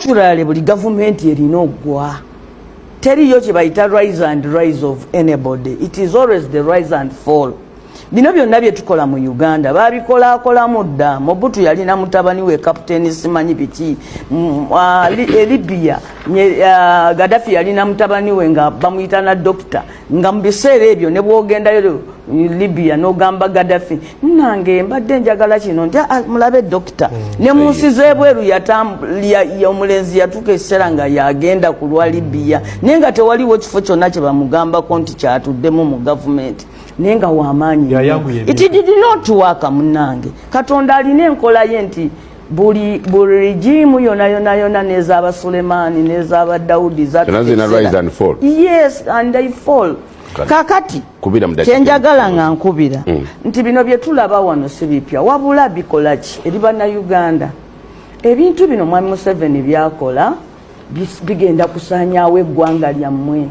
naturally buli government erina ogwa teriyo kye bayita rise and rise of anybody. It is always the rise and fall. Bino byonna bye tukola mu Uganda babikolaakolamu dda. Mobutu yalina mutabani we kapiteeni simanyi biki. Libya Gaddafi yalina mutabani we nga bamuyita na dokita nga mu biseera ebyo ne bw'ogendayo Libya n'ogamba Gaddafi nange mbadde njagala kino nti mulabe dokita ne mu nsi z'ebweru omulenzi yatuuka ekiseera nga yagenda ku lwa Libya naye nga tewaliwo kifo kyonna kye bamugambako nti kyatuddemu mu gavumenti naye nga w'amaanyi. It did not work munnange. Katonda alina enkola ye nti buli regimu yona nez'aba Sulemani nez'aba Daudi rise and fall. Yes, and they fall. Kakati kyenjagala nga nkubira nti bino bye tulaba wano si bipya wabula bikola ki eri bannayuganda. Ebintu bino Mwami Museveni byakola bigenda kusaanyaawo eggwanga lyammwe.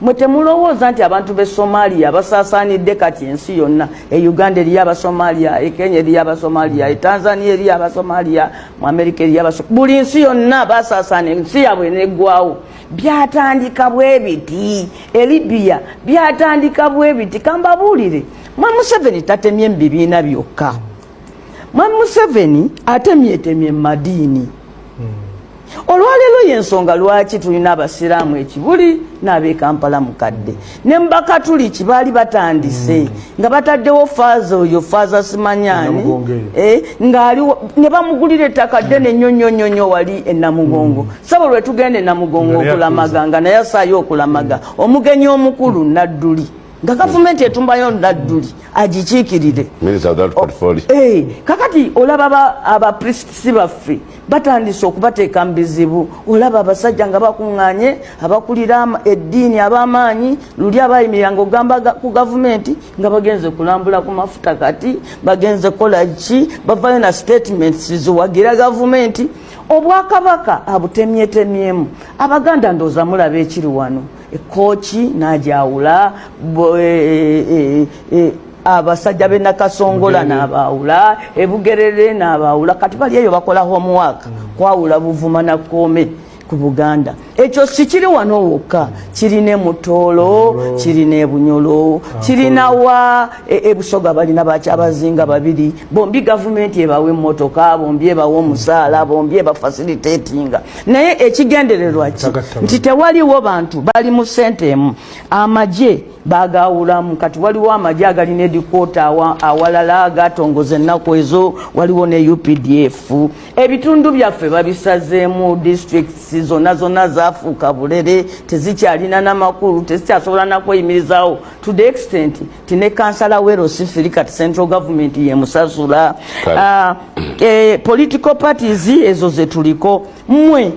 Mwe temulowooza nti abantu b'e Somalia basaasaanidde kati ensi yonna. Uganda eri Abasomalia, Kenya eri Abasomalia, Tanzania eri Abasomalia, mu America eri Abasomalia. Buli nsi yonna basaasaana ensi yaabwe n'eggwawo. Byatandika bwe biti. Libya byatandika bwe biti. Kambabuulire Mwami Museveni tatemye mu bibiina byokka. Mwami Museveni atemyetemye madiini. Olwaleero y'ensonga lwaki tulina abasiraamu ekibuli n'ab'e Kampala mukadde ne Mbakatuliki baali batandise nga bataddewo faaza oyo faaza simanyaani ng'aliwo ne bamugulira ettaka ddene nnyo wali e Namugongo. Sabo lwe tugenda e Namugongo okulamaga nga naye asaayo okulamaga omugenyi omukulu Nadduli nga gavumenti etumbayo Nadduli agikiikirire. Kakati olaba abapristisi baffe batandise okubateeka mu bizibu. Olaba abasajja nga bakuŋŋaanye abakulira eddiini ab'amaanyi luli abayimiranga ogamba ku gavumenti nga bagenze kulambula ku mafuta kati bagenze kola ki bavayo na statements ziwagira gavumenti. Obwakabaka abutemyetemyemu. Abaganda ndooza mulaba ekiri wano ekooki n'ajawula abasajja b'e Nakasongola n'abaawula Ebugerere n'abaawula kati bali eyo bakola homework kwawula Buvuma na Kkome ku Buganda. Ekyo sikiri wano wokka kirina Mutoolo kirina Ebunyolo kirina wa Ebusoga balina bakyabazinga babiri bombi gavumenti ebawe emmotoka bombi ebawe omusaala bombi ebafacilitatinga naye ekigendererwa ki nti tewaliwo bantu bali mu sentemu amagye bagawulamu kati waliwo amagye agalina edikota awalala agatongoza ennaku ezo waliwo ne UPDF ebitundu byaffe babisazeemu districts zonna zaafuuka bulere tezikyalina n'amakulu tezikyasobola nakweyimirizawo to the extent ti ne kansala w'Erosifiri kati central government yemusasula. Political parties ezo ze tuliko mmwe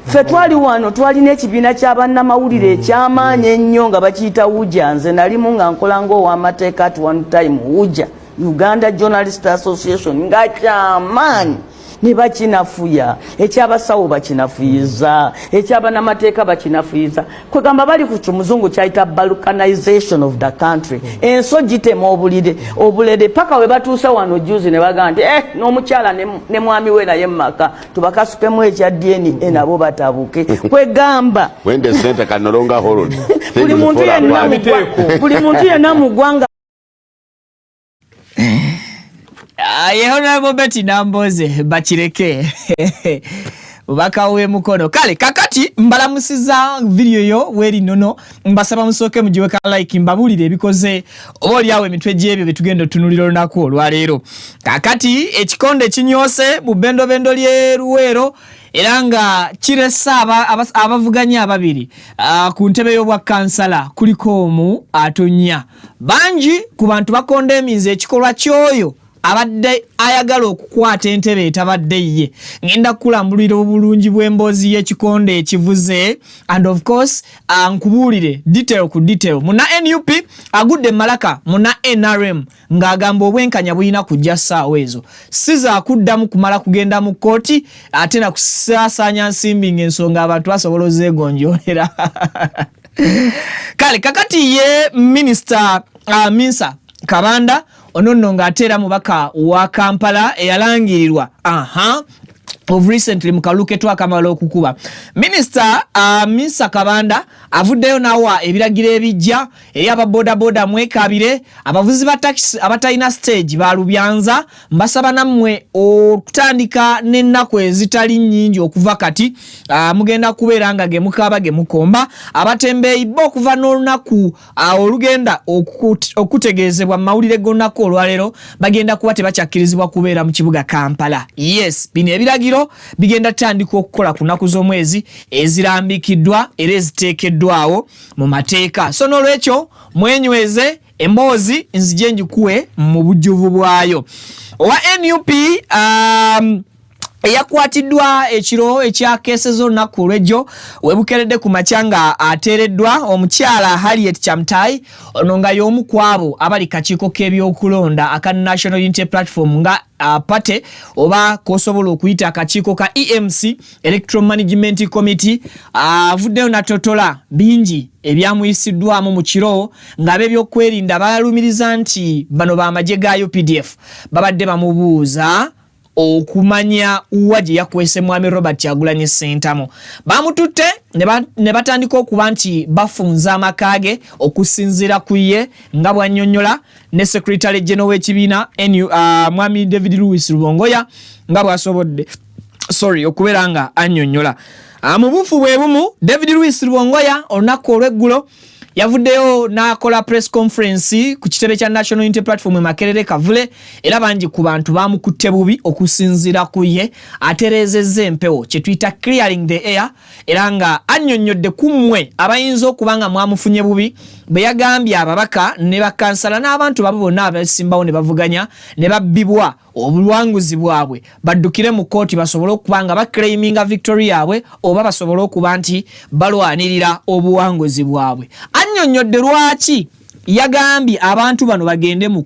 ffe twali wano twalina ekibiina ky'abannamawulire eky'amaanyi ennyo nga bakiyita WUJA. Nze nalimu nga nkola ng'owamateeka at one time WUJA Uganda Journalist Association nga kyamaanyi ne bakinafuya ekyabasawo bakinafuyiza ekyabannamateeka bakinafuyiza kwegamba bali ku kimuzungu kyayita balkanization of the country. Enso gitema obulede paka we batuuse wano juzi ne bagamba nti n'omukyala ne mwami we naye mmaka tubakasukemu ekya DNA nabo batabuke kwegamba wende center kanolonga hold buli muntu yenna mu ggwanga Honorable Betty Namboze bakireke ubakawe mukono kale kakati mbalamusiza video yo weri nono mbasaba musoke mujiwe ka like mbabulire ebikoze oli awe mitwe gyebyo bitugendo tunuliro nako olwaleero kakati ekikonde kinyose mu bendo lye Luwero eranga kiresaba abavuganya ababiri ku ntebe y'obwa kansala kuliko omu atonya banji ku bantu bakonde eminze ekikolwa kyoyo abadde ayagala okukwata entebe etabadde ye ngenda kulambulira obulungi bw'emboozi y'ekikonde ekivuze and of course nkubulire detail ku detail muna NUP agudde malaka muna NRM ng'agamba obwenkanya buyina kujja ssaawa ezo siza akuddamu kumala kugenda mu kooti ate na kusaasanya nsimbi ng'ensonga abantu basobola ozeegonjoolera kale kakati ye minister Minsa Kabanda onono ng'ateera mubaka wa Kampala eyalangirirwa of recently mukaluke twakamala okukuba. Minister Misa Kabanda avuddeyo nawa ebiragiro ebijja eri ababoda boda mwekabire abavuzi ba taxi abatalina stage balubyanza mbasaba nammwe okutandika n'ennaku ezitali nnyingi okuva kati mugenda kubeera nga gemukaba gemukomba abatembeeyi bo okuva n'olunaku olugenda okutegeezebwa mu mawulire g'olunaku olwaleero bagenda kuba tebakyakirizibwa kubeera mu kibuga Kampala. Yes, bino ebiragiro bigenda tandika okukola ku nnaku z'omwezi ezirambikiddwa era eziteekeddwawo mu mateeka. So n'olwekyo mwenyweze emboozi nzije njikuwe mu bujjuvu bwayo. Owa NUP yakwatiddwa ekiro ekya keese z'olunaku olw'ejjo webukeredde ku makyanga ateereddwa omukyala Harriet Chamtai ono nga y'omu ku abo abali kakiiko k'ebyokulonda aka National Unity Platform nga party oba kosobola okuyita akakiiko ka EMC Electoral Management Committee avuddeyo natotola bingi ebyamuyisiddwamu mu kiro ng'ab'ebyokwerinda balumiriza nti bano b'amagye ga UPDF babadde bamubuuza okumanya uwa gye yakwese mwami Robert Kyagulanyi Ssentamu. Bamututte ne batandika okuba nti bafunza amakage okusinziira ku ye nga bw'annyonnyola ne Secretary General w'ekibiina mwami David Louis Rubongoya nga bw'asobodde okubeera nga annyonnyola. Mu bufu bwe bumu David Louis Rubongoya olunaku olw'eggulo yavuddeyo n'akola press conference ku kitebe kya National Unity Platform Makerere Kavule era bangi ku bantu bamukutte bubi okusinziira ku ye atereezezza empewo kye tuyita clearing the air era nga annyonnyodde ku mmwe abayinza okuba nga mwamufunye bubi bwe yagambye ababaka ne bakansala n'abantu babo bonna abasimbawo ne bavuganya ne babbibwa obuwanguzi bwabwe baddukire mu kooti basobole okuba nga baclaiminga victory yaabwe oba basobole okuba nti balwanirira obuwanguzi bwabwe. Annyonnyodde lwaki yagambye abantu bano bagende mu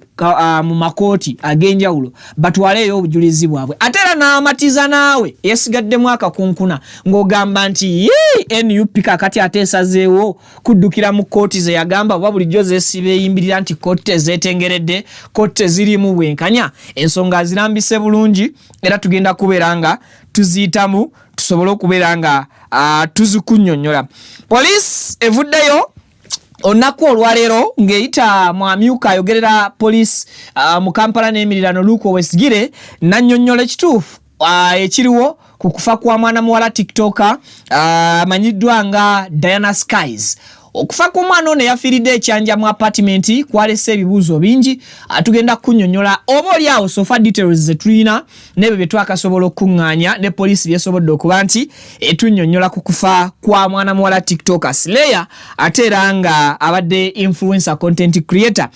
makooti ag'enjawulo batwaleyo obujulizi bwabwe ate era n'amatiza naawe yesigaddemu akakunkuna ng'ogamba nti NUP kakati ate esazeewo kuddukira mu kooti ze yagamba oba bulijjo zeesibeeyimbirira nti kooti tezeetengeredde kooti tezirimu bwenkanya ensonga zirambise bulungi era tugenda kubeera nga tuziyitamu tusobole okubeera nga tuzikunnyonnyola. Poliisi evuddeyo onaku olwaleero ng'eyita mwamyuka ayogerera poliisi mu Kampala n'emirirano Luko Wesigire nannyonnyola ekituufu ekiriwo ku kufa kwa mwana muwala TikToker amanyiddwa nga Diana Skies. Okufa ku mwana ono yafiiridde ekyanja mu apartment kwalese ebibuuzo bingi atugenda kunnyonnyola oba oliawo sofa details ze tulina n'ebyo bye twakasobola okuŋŋaanya ne poliisi byesobodde okuba nti etunnyonnyola ku kufa kwa mwana muwala TikToker Slayer ate era nga abadde influencer content creator.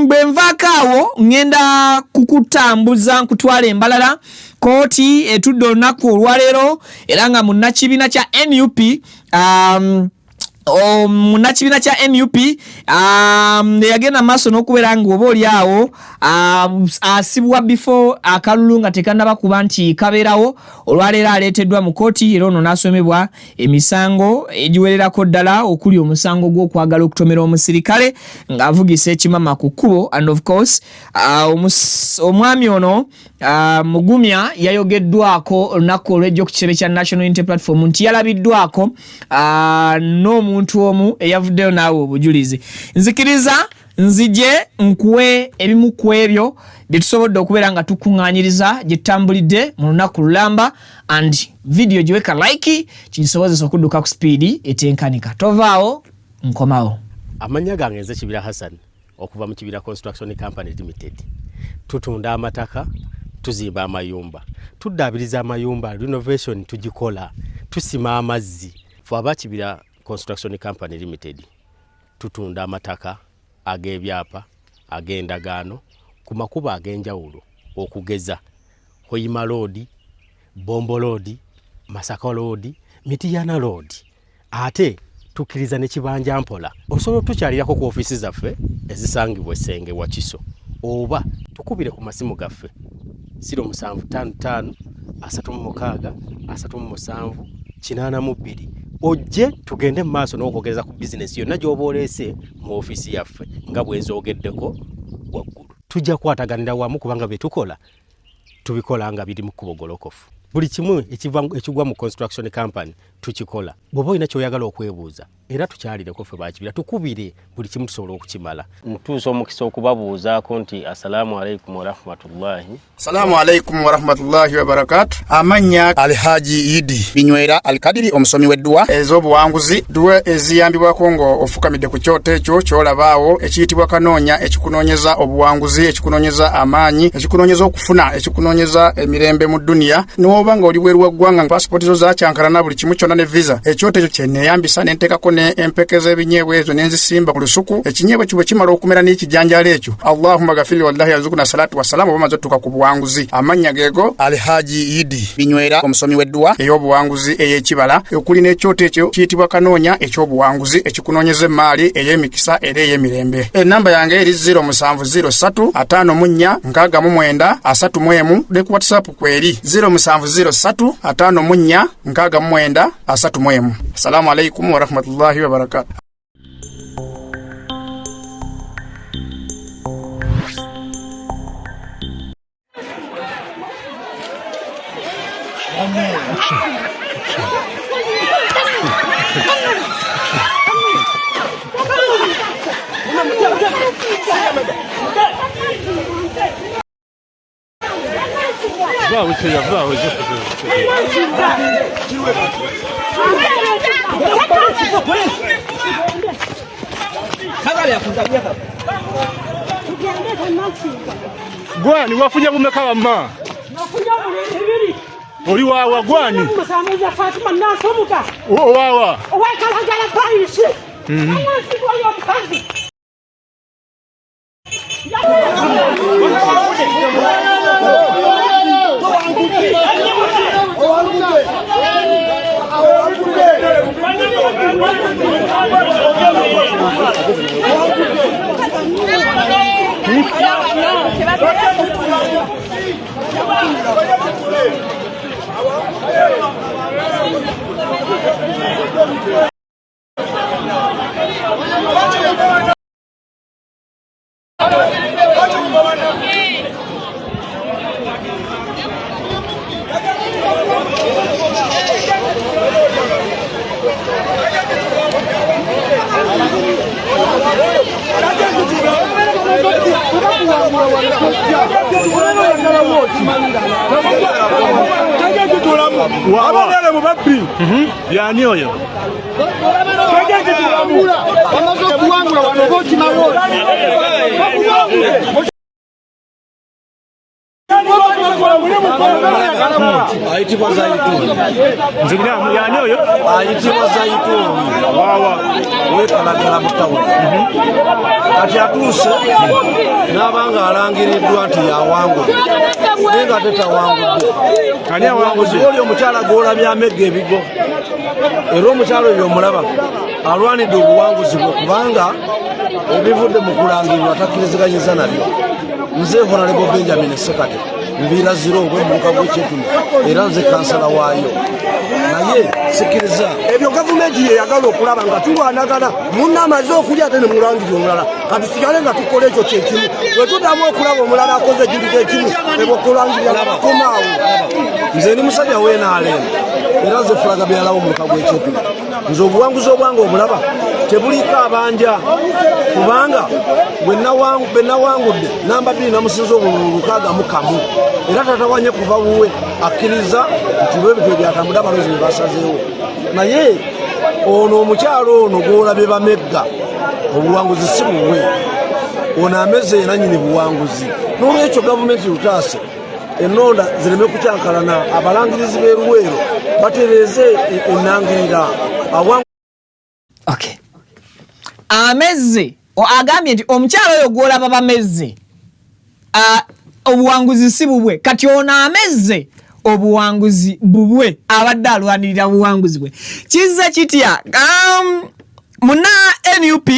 Bwe nvaako awo ngenda kukutambuza nkutwala embalala kooti etudde olunaku olwaleero era nga munnakibiina kya NUP munnakibiina kya NUP yagenda maaso n'okubeera nga oba oliawo asibwa before akalulu nga tekannaba kuba nti kabeerawo olwaleero aleeteddwa mu kooti era ono n'asomebwa emisango egiwererako ddala okuli omusango gw'okwagala okutomera omusirikale ng'avugisa ekimama ku kkubo and of course omwami ono Mugumya yayogeddwako olunaku olw'ejjo ku kitebe kya National Unity Platform nti yalabiddwako n'omuntu omu eyavuddeyo naawe obujulizi. Nzikiriza nzije nkuwe ebimu ku ebyo bye tusobodde okubeera nga tukuŋŋaanyiriza gye tutambulidde mu lunaku lulamba and video giweka like kisobozesa okudduka ku speedi etenkanika. Tovaawo nkomawo. Amanya gange nze Kibira Hassan okuva mu Kibira Construction Company Limited. Tutunda amataka, tuzimba amayumba, tuddaabiriza amayumba, renovation tugikola, tusima amazzi. Ffe aba Kibira Construction Company Limited tutunda amataka ag'ebyapa ag'endagaano ku makuba ag'enjawulo okugeza Hoima Road, Bombo Road, Masaka Road, Mityana Road. Ate tukiriza ne Kibanja Mpola osobola tukyalirako ku ofisi zaffe ezisangibwa Ssenge wa Kiso oba tukubire ku masimu gaffe 0755 36 37 82 ojje tugende mu maaso n'okwogereza ku bizinesi yonna gy'oba oleese mu ofisi yaffe nga bwe nzoogeddeko waggulu. Tujja kwataganira wamu kubanga bye tukola tubikola nga biri mu kubogolokofu. Buli kimu ekigwa mu construction company tukikola. Bwoba olina kyoyagala okwebuuza era tukyalireko ffe bakibira tukubire buli kimu tusobola okukimala. Mutuusa omukisa okubabuuzaako nti assalamu alaikum warahmatullahi. Assalamu alaikum warahmatullahi wabarakatuh. Amanya Alhaji Idi Binywera Alkadiri omusomi w'eddua ez'obuwanguzi duwe eziyambibwako ngo ofukamidde ku kyoto ekyo kyolabaawo ekiyitibwa kanoonya ekikunoonyeza obuwanguzi ekikunoonyeza amaanyi ekikunoonyeza okufuna ekikunoonyeza emirembe mu dunia n'oba nga oli bweru wa ggwanga passport zo zakyankalana buli kimu kyonna ne visa ekyoto ekyo kyenneeyambisa n'enteekako ne empeke z'ebinyeebwa ezo n'enzisimba ku lusuku ekinyeebwa kibwe kimala okumera n'ekijanjaalo ekyo Allahumma ghafiri wallahi yazukuna salatu wassalamu bamaze tuka ku buwanguzi amanya geego Alhaji Idi Binywera omusomi w'eddua ey'obuwanguzi ey'ekibala okuli n'ekyoto ekyo kiyitibwa kanoonya eky'obuwanguzi ekikunoonyeza emaali ey'emikisa era ey'emirembe. Enamba yange eri 0703 54 69 31 ne ku WhatsApp kweri 0703 54 69 31. Assalamu alaikum warahmatullahi wabarakatuh. Gwani wafunya bumeka wamma? Nafunya mulibiri. Oli wawa gwani? Musamuza Fatima nasomuka. Wawa. Owakalagala bayisi. Amasi kwa yo kazi. Abagale mubabbi yani oyo bamaze okuwangula wano bokimawo ayitibwa Zaituni nzigiramu yani oyo ayitibwa Zaituni wawa wekalagala mu tawuni kati atuuse n'abanga alangiriddwa nti yawangudde nenga tetawangudde ani awanguzi oli omukyala gw'olabya amegga ebigo era omukyala oyo omulaba alwanidde obuwanguzi bwe kubanga ebivudde mu kulangirirwa takkiriziganyiza nabyo. Nze Honorable Benjamin Sekate mbiira ziro ng'omuluka gw'ekyetuni era nze kansala waayo naye sikiriza ebyo gavumenti yeyagala okulaba nga tulwanagana munna amaze okulya ate ne mulangirira omulala kati sigale nga tukola ekyo kyekimu bwe tuddamu okulaba omulala akoze ekintu kyekimu ebwokulangirira abakomaawo. Nze ndi musajja w'enaalemu era nze fulaga byalawo omuluka gw'ekyetuni. Nze obuwanguzi obwange omulaba tebuliko abanja kubanga bwe nawangudde namba 2 namusinza obululu 61 era tatawanye kuva wuwe akkiriza nti lwebitwe byatambula abalozi ne basazeewo. Naye ono omukyalo ono gw'olabye bamegga obuwanguzi si buwe ono ameze era nyini buwanguzi. N'olwekyo gavumenti lutaase ennonda zireme kukyankalana abalangirizi b'eruweero batereeze ennangirira Okay. Ameze agambye nti omukyalo oyo gw'olaba bameze obuwanguzi si bubwe kati ono ameze obuwanguzi bubwe abadde alwanirira buwanguzi bwe. Kizza kitya muna NUP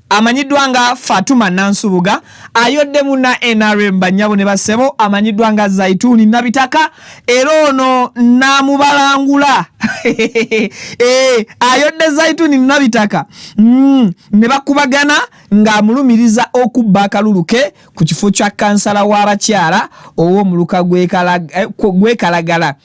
amanyiddwa nga Fatuma Nansubuga ayodde muna NRM banyabo ne basebo amanyiddwa nga Zaituni Nabitaka era ono namubalangula ayodde Zaituni Nabitaka ne bakubagana ng'amulumiriza okubba akaluluke ku kifo kya kansala w'abakyala owo muluka gwekalagala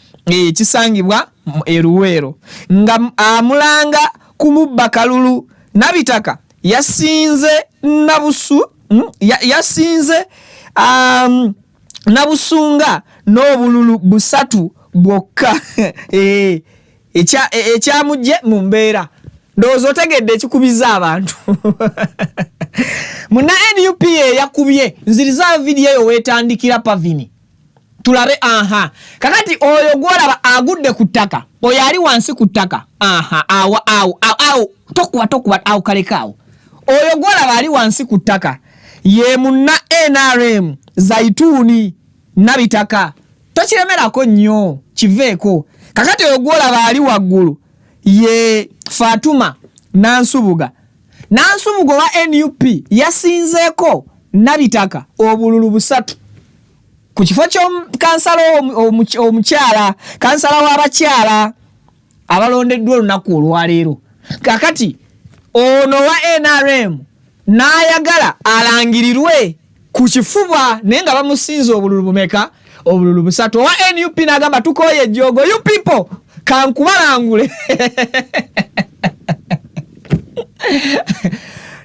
kisangibwa eruwero nga amulanga kumubba kalulu. Nabitaka yasinze nabusu yasinze nabusunga n'obululu busatu bwokka ekyamujje mu mbeera ndowooza otegedde ekikubiza abantu muna NUP yakubye nziriza video eyo weetandikira pavini tulabe kakati oyo gwolaba agudde ku ttaka oyo ali wansi ku ttaka awo tokuba awo kalekaawo oyo gwolaba ali wansi ku ttaka ye munna NRM Zaituni Nabitaka tokiremerako nnyo kiveeko. Kakati oyo gwolaba ali waggulu ye Fatuma Nansubuga wa NUP yasinzeeko Nabitaka obululu busatu ku kifo ky'omukansala omukyala kansala w'abakyala abalondeddwa olunaku olwaleero. Kakati ono wa NRM n'ayagala alangirirwe ku kifuba naye nga bamusinze obululu bumeka obululu busatu. Owa NUP n'agamba tukoye ejjogo you people kankubalangule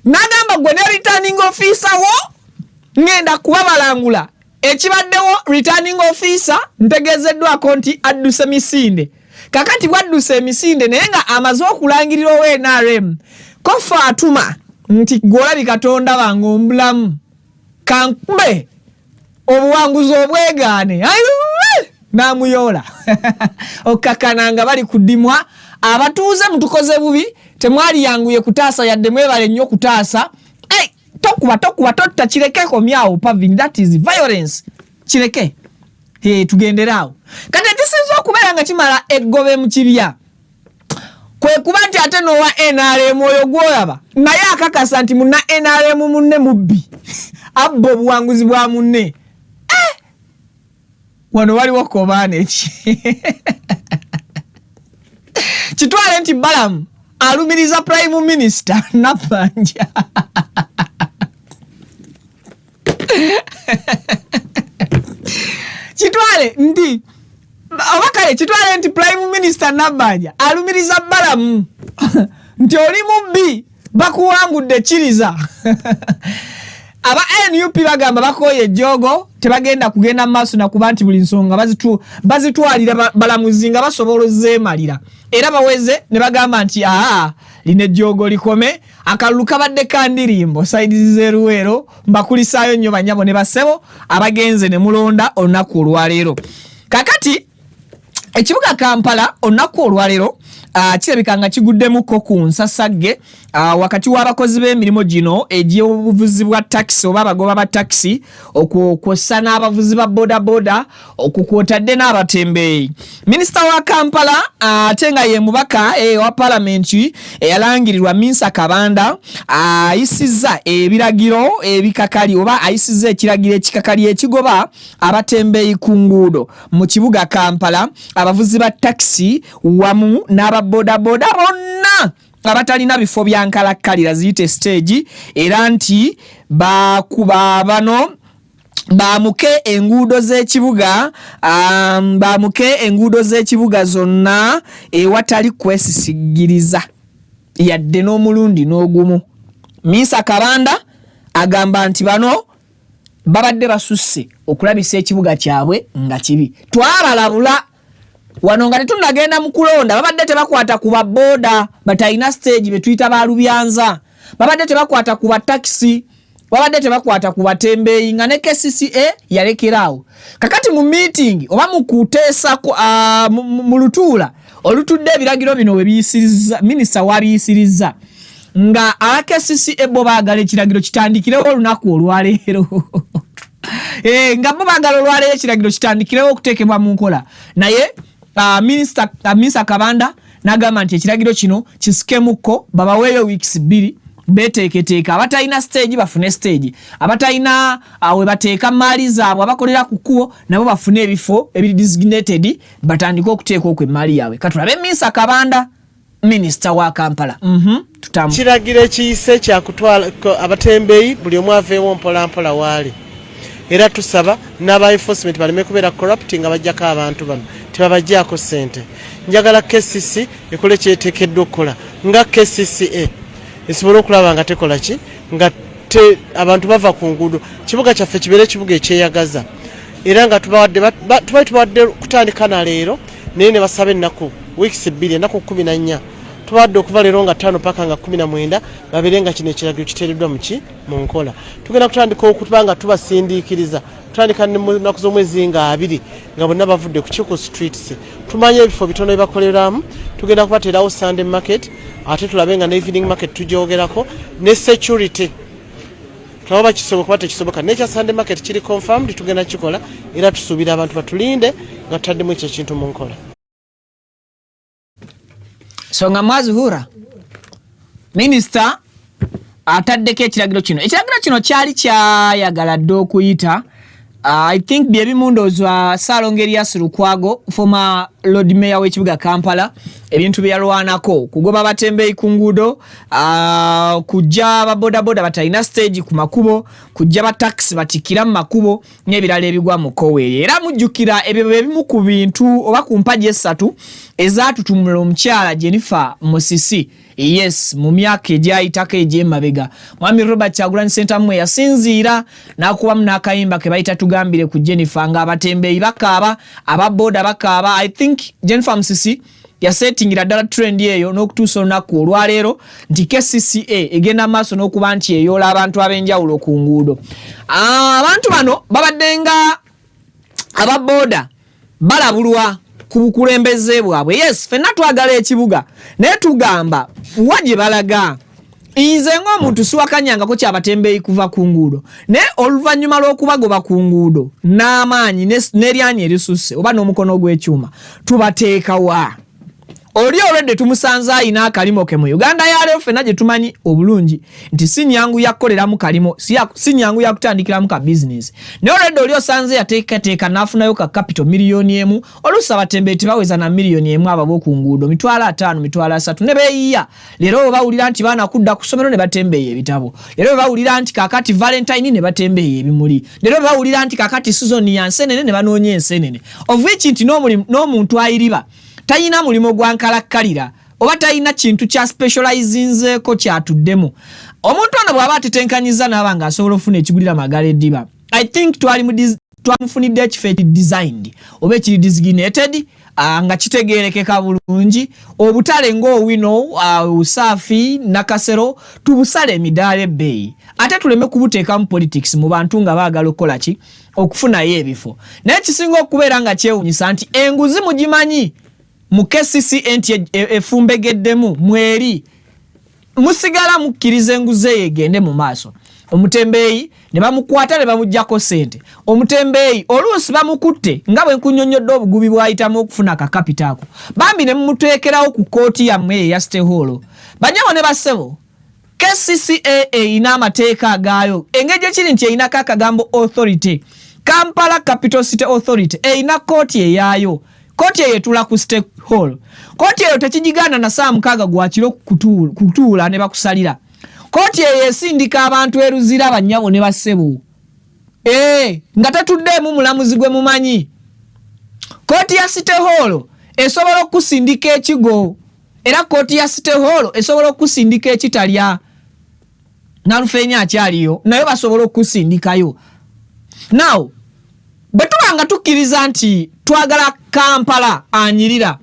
n'agamba gwe ne returning officer wo ngenda kubabalangula. Ekibaddewo returning officer ntegezeddwako nti adduse misinde. Kakati bwadduse emisinde naye nga amaze okulangirira owa NRM ko Fatuma nti gwolabi Katonda bange omulamu kankube obuwanguzi obwegaane namuyola okakananga bali kudimwa abatuuze mutukoze bubi temwali yanguye kutaasa yadde mwebale nnyo kutaasa tokuba totta kirekeko myawo pavini that is violence kireke tugenderaawo kati tisinza okubeera nga kimala eggobe mu kibya kwe kuba nti ate n'owa NRM oyo gwolaba naye akakasa nti muna NRM munne mubbi abba obuwanguzi bwa munne wano waliwo kobaana eki kitwale nti Balamu alumiriza Prime Minister Nabbanja kitwale nti abakale kitwale nti Prime Minister Nabbanja alumiriza Balamu nti oli mubbi bakuwangudde kiriza aba NUP bagamba bakoye ejjogo tebagenda kugenda maaso na kuba nti buli nsonga bazitwalira Balamuzi nga basobola zeemalira era baweze ne bagamba nti line ejjogo likome akalulu kabadde kandirimbo saidizi zeruwero mbakulisaayo nnyo banyabo ne basebo abagenze ne mulonda olunaku olwaleero. Kakati ekibuga Kampala olunaku olwaleero kirabika nga kiguddemukko ku nsasagge wakati w'abakozi b'emirimu gino egy'obuvuzi bwa taxi oba abagoba ba taxi okwosa n'abavuzi ba bodaboda okukwotadde n'abatembeeyi. Minisita wa Kampala ate nga ye mubaka wa palamenti eyalangirirwa Minsa Kabanda ayisizza ebiragiro ebikakali oba ayisizza ekiragiro ekikakali ekigoba abatembeeyi ku nguudo mu kibuga Kampala abavuzi ba taxi wamu n'ababodaboda bonna abatalina bifo byankalakkalira ziyite stage era nti bakuba bano bamuke enguudo z'ekibuga zonna ewatali kwesisigiriza yadde n'omulundi n'ogumu. Minsa Kabanda agamba nti bano babadde basusse okulabisa ekibuga kyabwe nga kibi. Twabalabula wano nga tetunagenda mu kulonda babadde tebakwata ku baboda batalina stage betuyita balubyanza babadde tebakwata ku bataxi babadde tebakwata ku batembeeyi nga ne KCCA yalekeraawo. Kakati mu meeting oba mu kuteesa mu lutuula olutudde ebiragiro bino we biyisiriza minisita wabiyisiriza nga aba KCCA bo baagala ekiragiro kitandikirewo olunaku olwaleero nga bo baagala olwaleero ekiragiro kitandikirewo okuteekebwa mu nkola naye Minsa Kabanda n'agamba nti ekiragiro kino kisikemukko babaweeyo weeks 2 beteketeeka abatalina stage bafune stage abatalina we bateeka mali zaabwe abakolera ku kkubo nabo bafune ebifo ebiri designated batandika okuteeka okwe mali yaabwe katulabe Misa Kabanda Minister wa Kampala tutamu kiragiro ekiyise kyakutwala abatembeeyi buli omu aveewo mpolampola waali era tusaba n'aba enforcement baleme kubeera corrupting abajjako abantu bano tebabajjaako ssente njagala KCC ekole kyeteekeddwa okukola nga KCCA esobola okulaba nga tekola ki nga abantu bava ku nguudo kibuga kyaffe kibeere ekibuga ekyeyagaza era nga tubawadde kutandika na leero naye ne basaba ennaku weeks 2 ennaku 14 tubawadde okuva leero nga 5 paka nga 19 babeere nga kino ekiragiro kiteereddwa mu nkola tugenda kutandika okuba nga tubasindiikiriza tutandika ennaku z'omwezi nga 2 nga bonna bavudde ku Kiku streets tumanye ebifo bitono byebakoleramu tugenda kubateerawo Sunday market ate tulabe nga ne evening market tujoogerako ne security tulaba kisoboka kuba tekisoboka nekya Sunday market kiri confirmed tugenda kikola era tusuubira abantu batulinde nga tutaddemu ekyo ekintu mu nkola. Songa Mazuhura Minister ataddeko ekiragiro kino kyali kyayagala dde okuyita I think byebimundoozwa Ssaalongeriyasi Lukwago former Lord Mayor w'ekibuga Kampala ebintu byalwanako kugoba batembeeyi ku nguudo kujja babodaboda batalina stage ku makubo kujja bataxi batikira mu makubo n'ebirala ebigwa mu Kowere era mujjukira ebyo ebimu ku bintu oba ku mpaji 3 ezaatutumula omukyala Jennifer Musisi yes mu myaka egyayitako egy'emabega Mwami Robert Kyagulanyi Ssentamu yasinziira n'akubamu n'akayimba ke bayita tugambire ku Jennifer nga abatembeeyi bakaaba ababoda bakaaba I think Jennifer Musisi yasetingira ddala trend eyo n'okutuusa olunaku olwaleero nti KCCA egenda maaso n'okuba nti eyoola abantu ab'enjawulo ku nguudo abantu bano babadde nga ababoda balabulwa ku bukulembeze bwabwe yes fenna twagala ekibuga naye tugamba wagye balaga nze ng'omuntu siwakanyangako kyabatembeeyi kuva ku nguudo naye oluvannyuma lw'okubagoba ku nguudo n'amaanyi n'eryanyi erisusse oba n'omukono gw'ekyuma tubateekawa oli olwedde tumusanze ayina akalimo ke mu Uganda yaleero fenna gye tumanyi obulungi nti si nyangu yakukoleramu kalimo si nyangu yakutandikiramu ka business naye olwedde oli osanze yateekateeka n'afunayo ka capital miliyoni 1 oluusi abatembeeyi tebaweza na miliyoni 1 abo ku nguudo 5,000 3,000 ne beeyiya leero bawulira nti baana kudda ku ssomero ne batembeeyi ebitabo leero bawulira nti kakati Valentine ne batembeeyi ebimuli leero bawulira nti kakati season ya nsenene ne banoonya ensenene of which nti n'omuntu ayiriba tayina mulimo gwankalakkalira oba tayina kintu kya specializinzeeko kyatuddemu omuntu ono bw'aba atetenkanyiza n'aba nga asobola ofuna ekigulira magala eddiba I think twamufunidde ekifo ekidesigned oba ekiri designated nga kitegeerekeka bulungi obutale ng'owino usaafi nakasero tubusale emidaala ebbeeyi ate tuleme kubuteekamu politics mu bantu nga baagala okukola ki okufunayo ebifo naye kisinga okubeera nga kyewunyisa nti enguzi mugimanyi mu KCCA nti efumbegeddemu mweri musigala mukkiriza enguzi eyo egende mu maaso omutembeeyi ne bamukwata ne bamuggyako ssente omutembeeyi oluusi bamukutte nga bwe nkunnyonnyodde obugubi bw'ayitamu okufuna akakapita ako bambi ne mumuteekerawo ku kooti yammwe eya State Hall banyawo ne bassebo KCCA eyina amateeka agaayo engeri ekiri nti eyinako akagambo authority Kampala Capital City Authority eyina kooti eyaayo kooti eyo etula ku State Hall kooti eyo tekigigaana na saa 6 gwa kiro kutuula ne bakusalira kooti eyo esindika abantu eruzira bannyabo ne bassebo nga tatuddeemu mulamuzi gwe mumanyi kooti ya City Hall esobola okusindika ekigo era kooti ya City Hall esobola okusindika ekitalya nalufeenya akyaliyo nayo basobola okusindikayo now bwe tubanga tukkiriza nti twagala Kampala anyirira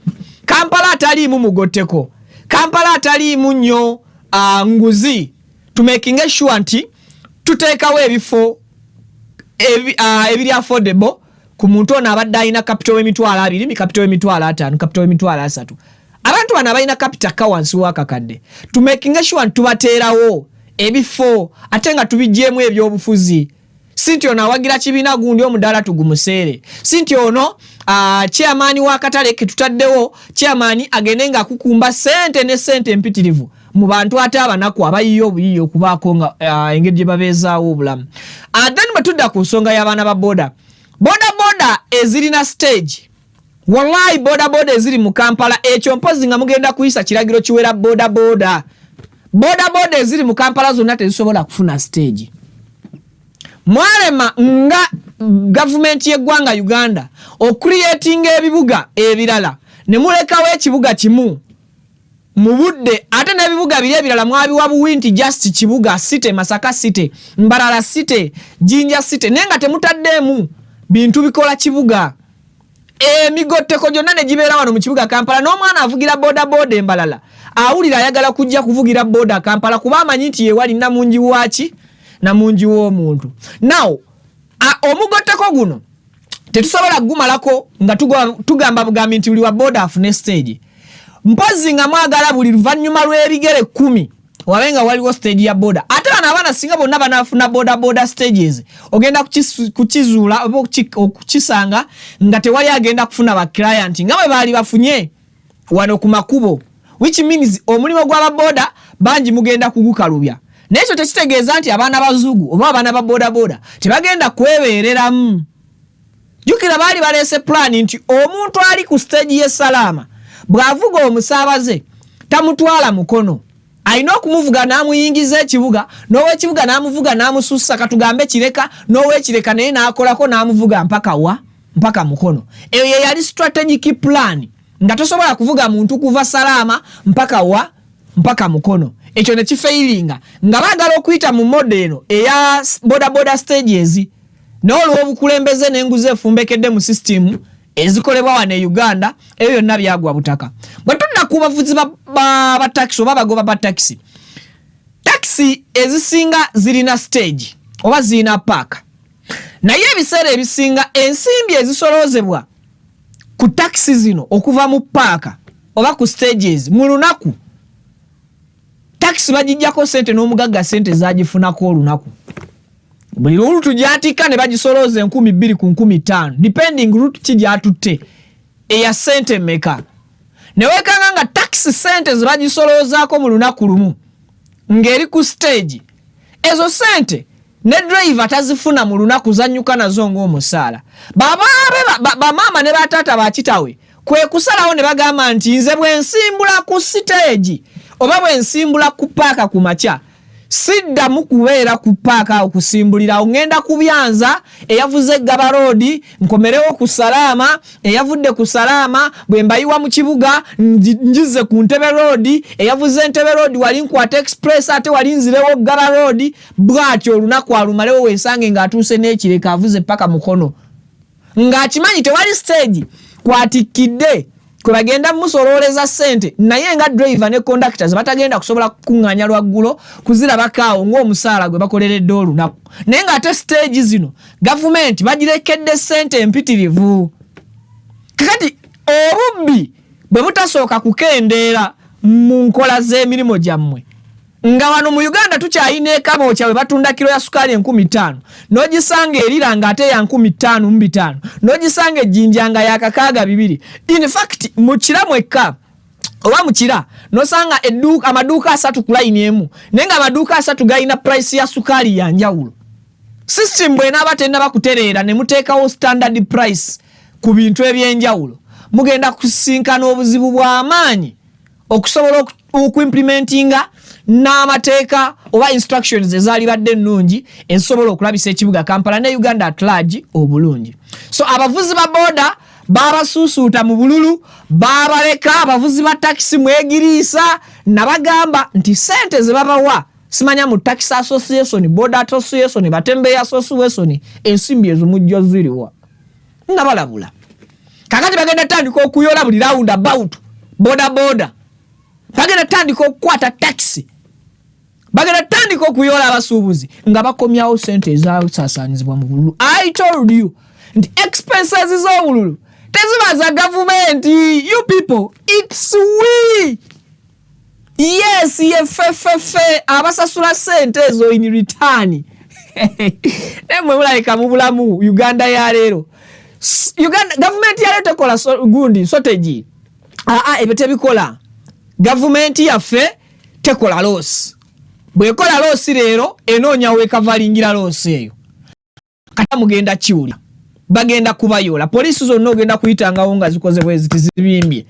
Kampala ataliimu mugotteko Kampala ataliimu nnyo nguzi tumakinge sure nti tuteekawo ebifo ebiri affordable ku muntu ono abadde alina capital w'emitwalo 2 capital w'emitwalo 5 capital w'emitwalo 3 abantu bano abalina capital ka wansi w'akakadde tumakinge sure tubateerawo ebifo ate nga tubijjeemu ebyobufuzi sinti ono awagira kibiina gundi omudaala tugumuseere sinti ono chairman wa katale ke tutaddewo chairman agende nga akukumba sente ne sente empitirivu mu bantu ate abanaku abayiyo obuyiyo kubaako nga engeri gye babeezaawo obulamu. Then batudda ku nsonga y'abaana ba boda ezirina stage. Wallahi boda eziri mu Kampala ekyo mpozi nga mugenda kuyisa kiragiro kiwera boda eziri mu Kampala zonna tezisobola kufuna stage. Mwalema nga government y'eggwanga Uganda ocreating ebibuga ebirala ne mulekawo ekibuga kimu mu budde ate n'ebibuga biri ebirala mwabiwa Buwinti just kibuga City, Masaka City, Mbarara City, Jinja City nenga temutaddemu bintu bikola kibuga. Emigotteko gyonna ne gibeera wano mu kibuga Kampala n'omwana avugira boda Mbalala awulira ayagala kujja kuvugira boda Kampala kuba amanyi nti yewali namungi waki namungi w'omuntu. Now omugotteko guno tetusobola gumalako nga tugamba bugambi nti buli wa boda afune stage. Mpozi nga mwagala buli luvannyuma lw'ebigere 10 wabenga waliwo stage ya boda. Ate abaana singa bonna banafuna boda stages ogenda kukizuula oba okukisanga nga tewali agenda kufuna ba client nga bwe baali bafunye wano ku makubo, which means omulimo gwa boda banji mugenda kugukalubya. N'ekyo tekitegeeza nti abaana bazugu oba abaana ba boda tebagenda kwebeereramu. Jukira baali baleese plan nti omuntu ali ku stage ye salama bw'avuga omusaabaze tamutwala mukono. Ayina okumuvuga n'amuyingiza ekibuga, n'ow'ekibuga n'amuvuga n'amusussa katugambe kireka, n'ow'ekireka naye n'akolako n'amuvuga mpaka mukono. Eyo ye yali strategic plan nga tosobola kuvuga muntu kuva salama mpaka mukono. Ekyo ne kifailinga nga baagala okuyita mu modelo eya boda stages n'olw'obukulembeze n'enguzi efumbekedde mu system ezikolebwa wano e Uganda eyo yonna byagwa butaka. Bwe tunna ku bavuzi ba taxi oba bagoba ba taxi ezisinga zirina stage oba zirina park. Naye ebiseera ebisinga ensimbi ezisoloozebwa ku taxi zino okuva mu park oba ku stages mu lunaku taxi bagijjako sente n'omugagga sente zagifunako olunaku. Buli lutu gyatika ne bagisolooza 2,000 ku 15,000 depending route ki gyatutte eya sente meka. Ne wekanga nga taxi sente zibagisoloozaako mu lunaku lumu ng'eri ku stage ezo sente ne driver tazifuna mu lunaku zanyuka nazo ng'omusaala. Bamaama ne bataata bakitawe kwe kusalawo ne bagamba nti nze bwe nsimbula ku stage oba bwe nsimbula ku paaka ku makya siddamu kubeera ku paaka okusimbulira ngenda kubyanza eyavuze Gaba Road nkomerewo ku Salama eyavudde ku Salama bwe mbayiwa mu kibuga njize ku Ntebe Road eyavuze Ntebe Road wali nkwata express ate wali nzirewo Gaba Road bwatyo olunaku alumalewo wesange ng'atuuse n'ekireka avuze paka mukono ng'akimanyi tewali stage kwatikidde kwe bagenda musolooleza sente naye nga driver ne conductors batagenda kusobola kukuŋŋaanya lwaggulo kuzirabakaawo ng'omusaala gwe bakoleredde olunaku. Naye ng'ate stage zino gavumenti bagirekedde sente empitirivu. Kakati obubbi bwe butasooka kukendeera mu nkola z'emirimu gyammwe nga wano mu Uganda tukyayina ekabooca we batunda kilo ya sukaali 15,000 n'ogisanga erira nga ate ya 15,500 n'ogisanga ejjinja nga ya 62. In fact mukira mwekka oba mukira n'osanga amaduuka 3 ku line emu naye nga amaduuka 3 galina price ya sukaali ya njawulo. System bw'enaaba tennaba kutereera ne muteekawo standard price ku bintu eby'enjawulo mugenda kusinkana obuzibu bw'amaanyi okusobola okuimplementinga n'amateeka oba instructions ezaali badde ennungi ezisobola okulabisa ekibuga Kampala ne Uganda at large obulungi. So abavuzi ba boda babasuusuuta mu bululu babaleka abavuzi ba taxi mwegiriisa nabagamba nti sente ze babawa simanya mu taxi association boda association batembeya association ensimbi ezo mujjo ziriwa nabalabula. Kakati bagenda tandika okuyola buli round about boda bagenda tandika okukwata taxi bagenda tandika okuyola abasuubuzi nga bakomyawo sente ezasaasaanyizibwa mu bululu. I told you the expenses z'obululu teziba za gavumenti. You people, it's we. Yes, yefefefe abasasula sente ezo in return. Nemwe mulayika mu bulamu Uganda ya leero. Uganda government ya leero tekola gundi strategy. Ebyo tebikola. Gavumenti yaffe tekola loss. Bwekola loss leero enoonya weekavalingira loss eyo. Kata mugenda kiwulira. Bagenda kubayoola. Poliisi zonna ogenda kuyitangawo nga zikoze bwezi tizibimbye.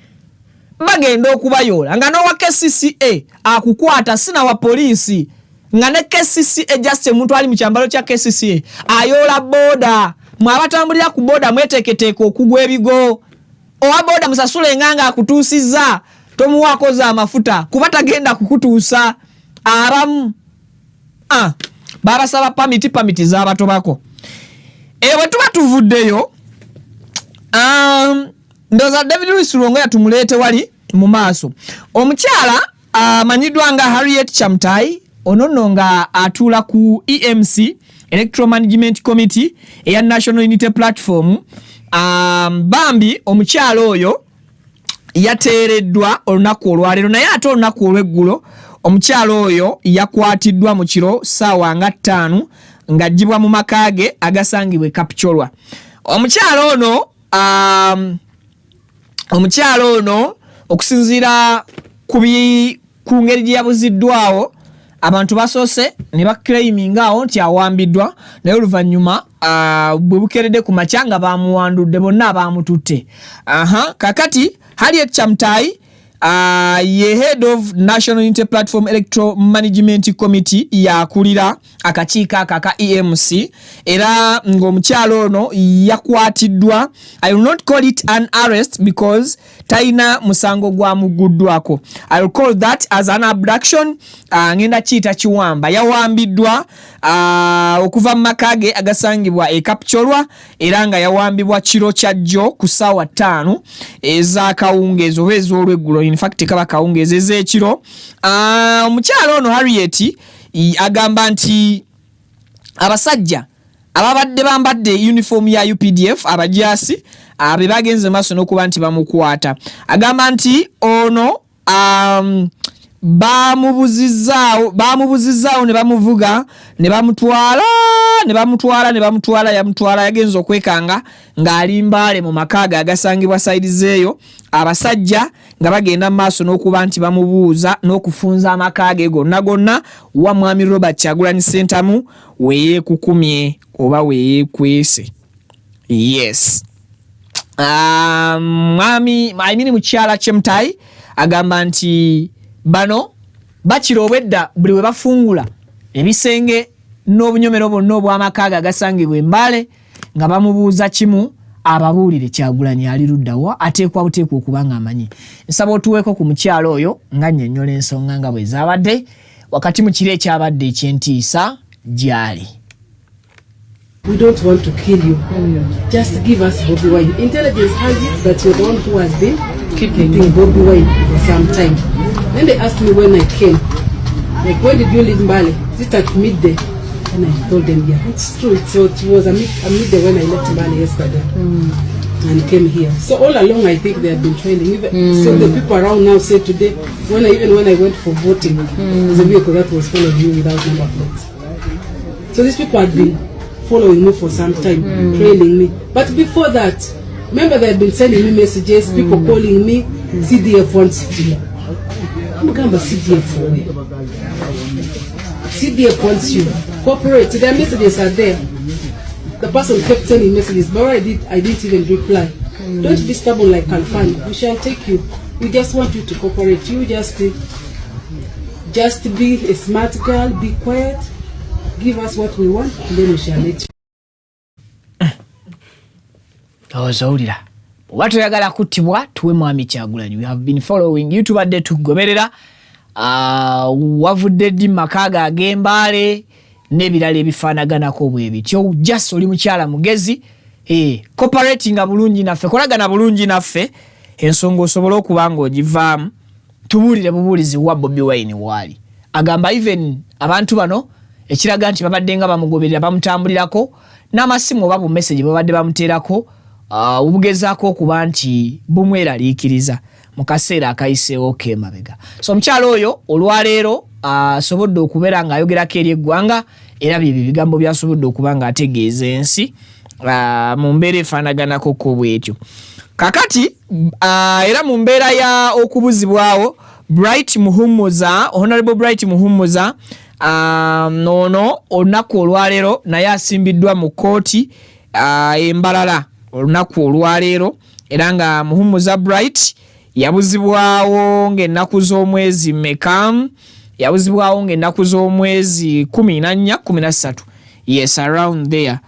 Bagenda okubayoola nga n'owa KCCA akukwata sina wa poliisi nga ne KCCA just omuntu ali mu kyambalo kya KCCA ayoola boda. Mwabatambulira ku boda mweteeketeeka okugwa ebigo. Owa boda musasule nganga akutuusizza tomuwakoza amafuta kuba tagenda kukutuusa. Abamu babasaba pamiti z'abatobako. Ewe tuba tuvuddeyo ndoza David Louis Luongo yatumuleete wali mu maaso. Omukyala amanyiddwa nga Harriet Chamtai onono nga atuula ku EMC Electoral Management Committee eya National Unity Platform. Bambi omukyala oyo yateereddwa olunaku olwaleero naye ate olunaku olw'eggulo omukyala oyo yakwatiddwa mu kiro ssaawa nga 5 ng'aggyibwa mu maka ge agasangibwa e Kapchorwa. Omukyala ono okusinziira ku ngeri gye yabuziddwawo abantu basoose ne baklaimingawo nti awambiddwa naye oluvannyuma bwe bukeredde ku makya nga bamuwandudde bonna abamututte. Kakati Harriet Chamtai ye head of National Unity Platform Electoral Management Committee yakulira akakiiko aka EMC era ng'omukyalo ono yakwatiddwa. I will not call it an arrest because taina musango gwa muguddwako. I will call that as an abduction. Ngenda kiyita kiwamba. Yawambiddwa okuva mu maka ge agasangibwa e Kapchorwa era nga yawambibwa kiro kya jjo ku ssaawa 5 ez'akawungeezi oba ez'olweggulo. In fact kaba kawungeezi ez'ekiro. Omukyalo ono Harriet agamba nti abasajja ababadde bambadde uniform ya UPDF abajasi be bagenze maaso n'okuba nti bamukwata. Agamba nti ono bamubuzizaawo ne bamuvuga ne bamutwala yagenza okwekanga ng'ali Mbale mu maka ge agasangibwa side zeeyo. Abasajja nga bagenda maaso n'okuba nti bamubuuza n'okufunza amaka ge gonna wa mwami Robert Kyagulanyi Ssentamu weyeekukumye oba weyeekwese. Yes. Mwami mukyala Chamtai agamba nti bano bakira obwedda buli we bafungula ebisenge n'obunyomero bonna obw'amaka ge agasangibwa Mbale nga bamubuuza kimu ababuulire Kyagulanyi ali luddawa ateekwa buteekwa okuba nga amanyi. Nsaba otuweeko ku mukyalo oyo nga nnyonnyola ensonga nga bwe zaabadde wakati mu kiro ekyabadde eky'entiisa gyali. We don't want to kill you. Just give us Bobi Wine. Intelligence has it that you're the one who has been keeping Bobi Wine for some time. Then they asked me when I came, like, when did you leave Mbale? Is it at midday? And I told them, yeah, it's true. So it was a midday when I left Mbale yesterday and came here. So all along, I think they have been training. Even, so the people around now say today, when I went for voting, there's a vehicle that was following me without number plates. So these people had been following me for some time, trailing me. But before that, remember they had been sending me messages, people calling me, CDF wants you. I'm going to CDF for you. CDF wants you. Cooperate. Their messages are there. The person kept sending messages, but I didn't even reply. Don't be stubborn like Kalfan. We shall take you. We just want you to cooperate. You just be a smart girl, be quiet, give us what we want, and then we shall let you. Ozawulira oba toyagala kuttibwa tuwe mwami Kyagulanyi. We have been following you tubadde tugoberera wavudde ddi maka ge ag'Embale n'ebirala ebifaanaganako bwe bityo. Just oli mukyala mugezi cooperating bulungi naffe, kolagana bulungi naffe ensonga osobole okuba ng'ogivaamu. Tubuulire bubuulizi wa Bobi Wine waali agamba even abantu bano ekiraga nti babadde nga bamugoberera bamutambulirako n'amasimu oba bu message babadde bamuteerako obugezaako okuba nti bumweraliikiriza mu kaseera akayiseewo k'emabega. So omukyalo oyo olwaleero asobodde okubeera ng'ayogerako eri eggwanga era bye bigambo byasobodde okuba ng'ategeeza ensi mu mbeera efaanaganako bw'etyo. Kakati era mu mbeera ya okubuzibwawo Bright Muhumuza, Honorable Bright Muhumuza, nono olunaku olwaleero naye asimbiddwa mu kooti embalala olunaku olwaleero, era nga Muhumuza Bright yabuzibwawo ng'ennaku z'omwezi meka, yabuzibwawo ng'ennaku z'omwezi 14 13, yes around there.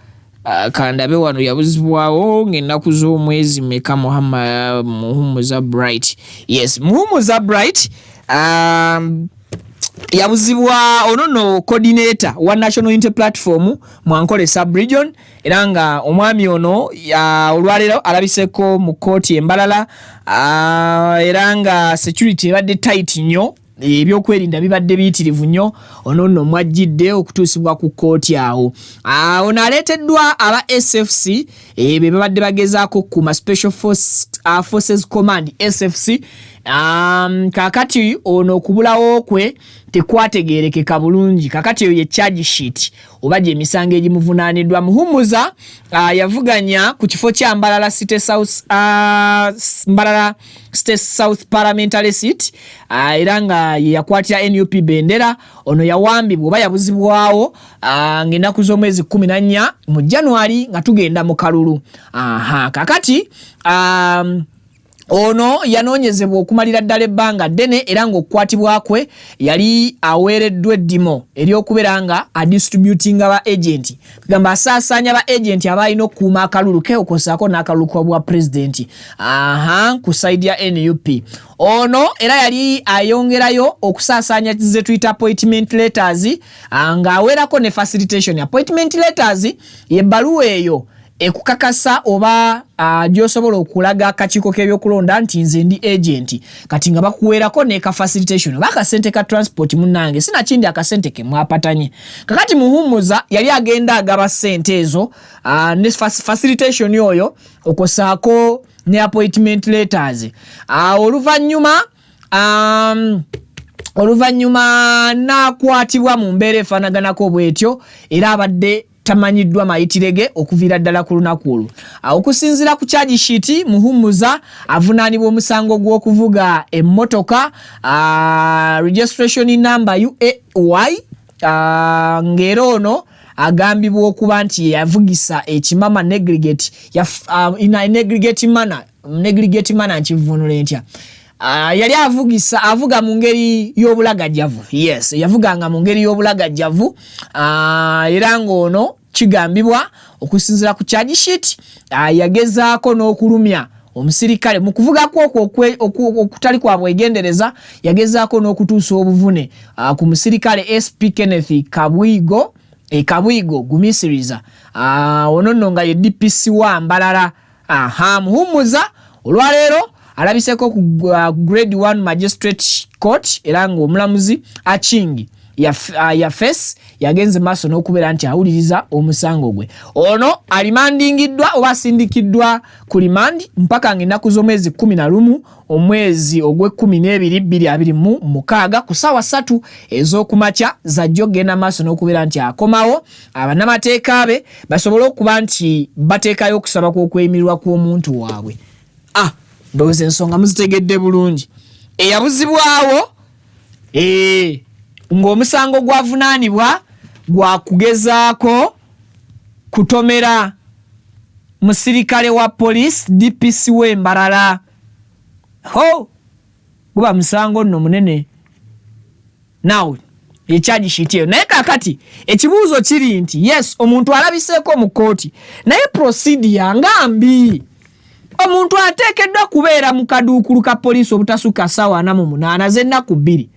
Kandabe wano yabuzibwawo ng'ennaku z'omwezi meka Muhumuza Bright, yes Muhumuza Bright yabuzibwa ono coordinator wa National Unity Platform Mwankole Sub-Region, era nga omwami ono olwaleero alabiseko mu kooti embalala, era nga security ebadde tight nnyo, ebyokwerinda bibadde biyitirivu nnyo, ono mwajjidde okutuusibwa ku kooti awo. Ono aleeteddwa aba SFC be babadde bagezaako kuma Special Forces Command SFC. Kakati ono okubulawo kwe tekwategeerekeka bulungi. Kakati eyo ye charge sheet oba gye emisango egimuvunaaniddwa. Muhumuza yavuganya ku kifo kya Mbalala State South Parliamentary Seat, era nga yakwatira NUP bendera. Ono yawambibwa oba yabuzibwawo ng'ennaku z'omwezi 14 mu January nga tugenda mu kalulu. Kakati ono yanoonyezebwa okumalira ddala ebbanga ddene, era ng'okukwatibwa kwe yali aweereddwa eddimo ery'okubeera nga adistributinga ba agenti, kugamba asaasaanya ba agenti abalina okukuuma akalulu ke okosaako n'akalulu k'obwa pulezidenti ku saidi ya NUP. Ono era yali ayongerayo okusaasaanya ze tuyita appointment letters, ng'aweerako ne facilitation. Appointment letters y'ebbaluwa eyo ekukakasa oba gyosobola okulaga akakiiko k'ebyokulonda nti nze ndi agent, kati nga bakuweerako ne ka facilitation oba akasente ka transport. Munnange sinakindi akasente ke mwapatanye. Kakati Muhumuza yali agenda agaba ssente ezo ne facilitation yoyo okosaako ne appointment letters. Oluvannyuma n'akwatibwa mu mbeera efaanaganako bw'etyo, era abadde tamanyiddwa mayitirege okuviira ddala ku lunaku olwo. Okusinziira ku charge sheet, Muhumuza avunaanibwa omusango gw'okuvuga emmotoka registration number UAY, ng'era ono agambibwa okuba nti yavugisa ekimama negligate in a negligate manner nkivunule ntya. Yali avuga mu ngeri y'obulagajjavu. Yes, yavuganga mu ngeri y'obulagajjavu, era ng'ono kigambibwa okusinziira ku charge sheet yagezaako n'okulumya omusirikale mu kuvuga kwokwo okutali kwa bwegendereza, yagezaako n'okutuusa obuvune ku musirikale SP Kenneth Kabwigo gumisiriza, ono nno nga ye DPC wa Mbalala. Muhumuza olwaleero alabiseko ku grade 1 magistrate court, era ng'omulamuzi Achingi ya face yagenze maaso n'okubeera nti awuliriza omusango gwe. Ono alimandingiddwa oba asindikiddwa ku limandi mpaka ng'ennaku z'omwezi 11 omwezi ogw'Ekumi-n'ebiri 2026 ku ssaawa 3 ez'okumakya zajja okugenda maaso n'okubeera nti akomawo abannamateeka be basobole okuba nti bateekayo okusaba kw'okweyimirwa kw'omuntu waabwe. Ndowooza ensonga muzitegedde bulungi. Eyabuzibwawo ng'omusango gwavunaanibwa gwa kugezaako kutomera musirikale wa police DPC w'e Mbalala. Guba musango nno munene. Nawe charge sheet eyo. Naye kakati ekibuuzo kiri nti yes, omuntu alabiseeko mu kooti, naye procedure ngambi. Omuntu ateekeddwa kubeera mu kaduukulu ka poliisi obutasuka ssaawa 48 z'ennaku 2.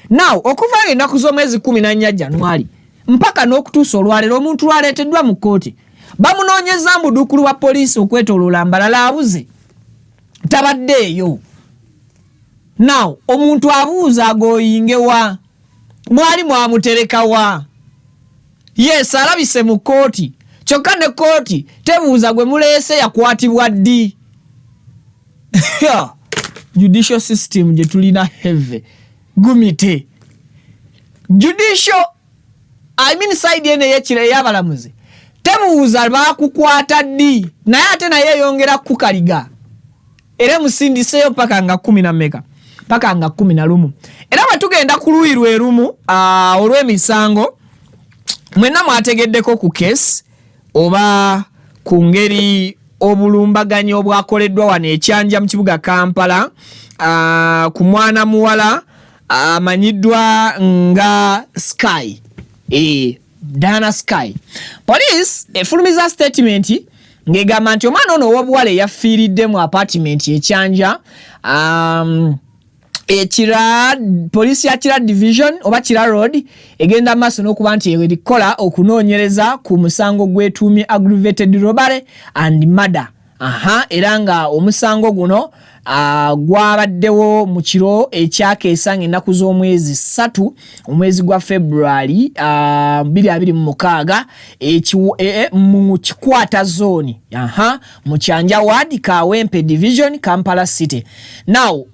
Now okuva ng'ennaku z'omwezi 14 January mpaka n'okutuusa olwaleero omuntu lwaleeteddwa mu kooti, bamunoonyeza mu buduukulu bwa poliisi okwetooloola Mbalala abuze, tabaddeeyo. Now omuntu abuuza agooyinge wa? Mwali mwamutereka wa? Yes, alabise mu kooti, kyokka ne kooti tebuuza gwe muleese yakwatibwa ddi. Judicial system je tulina heavy gumite. Judicial side ene yekire y'abalamuzi tebuuza bakukwata ddi, naye ate naye yongera kukaliga era musindiseyo paka nga 10 na meka. paka nga 11 era batugenda ku luyi lwerumu olw'emisango mwenna mwategeddeko ku case oba ku ngeri obulumbaganyi obwakoleddwa wano ekyanja mu kibuga Kampala ku mwana muwala amanyiddwa nga Sky Diana Sky. Police efulumiza statement ngegamba nti omwana ono ow'obuwala yafiiridde mu apartment ekyanja police ya Kira Division oba Kira Road egenda maaso n'okuba nti erikola okunoonyereza ku musango gw'etuumye aggravated robbery and murder. Era nga omusango guno gwabaddewo mu kiro ekyakeesa ng'ennaku z'omwezi 3 omwezi gwa February 2026 mu Kikwata zone mu Kyanja Ward Kawempe Division Kampala City. Now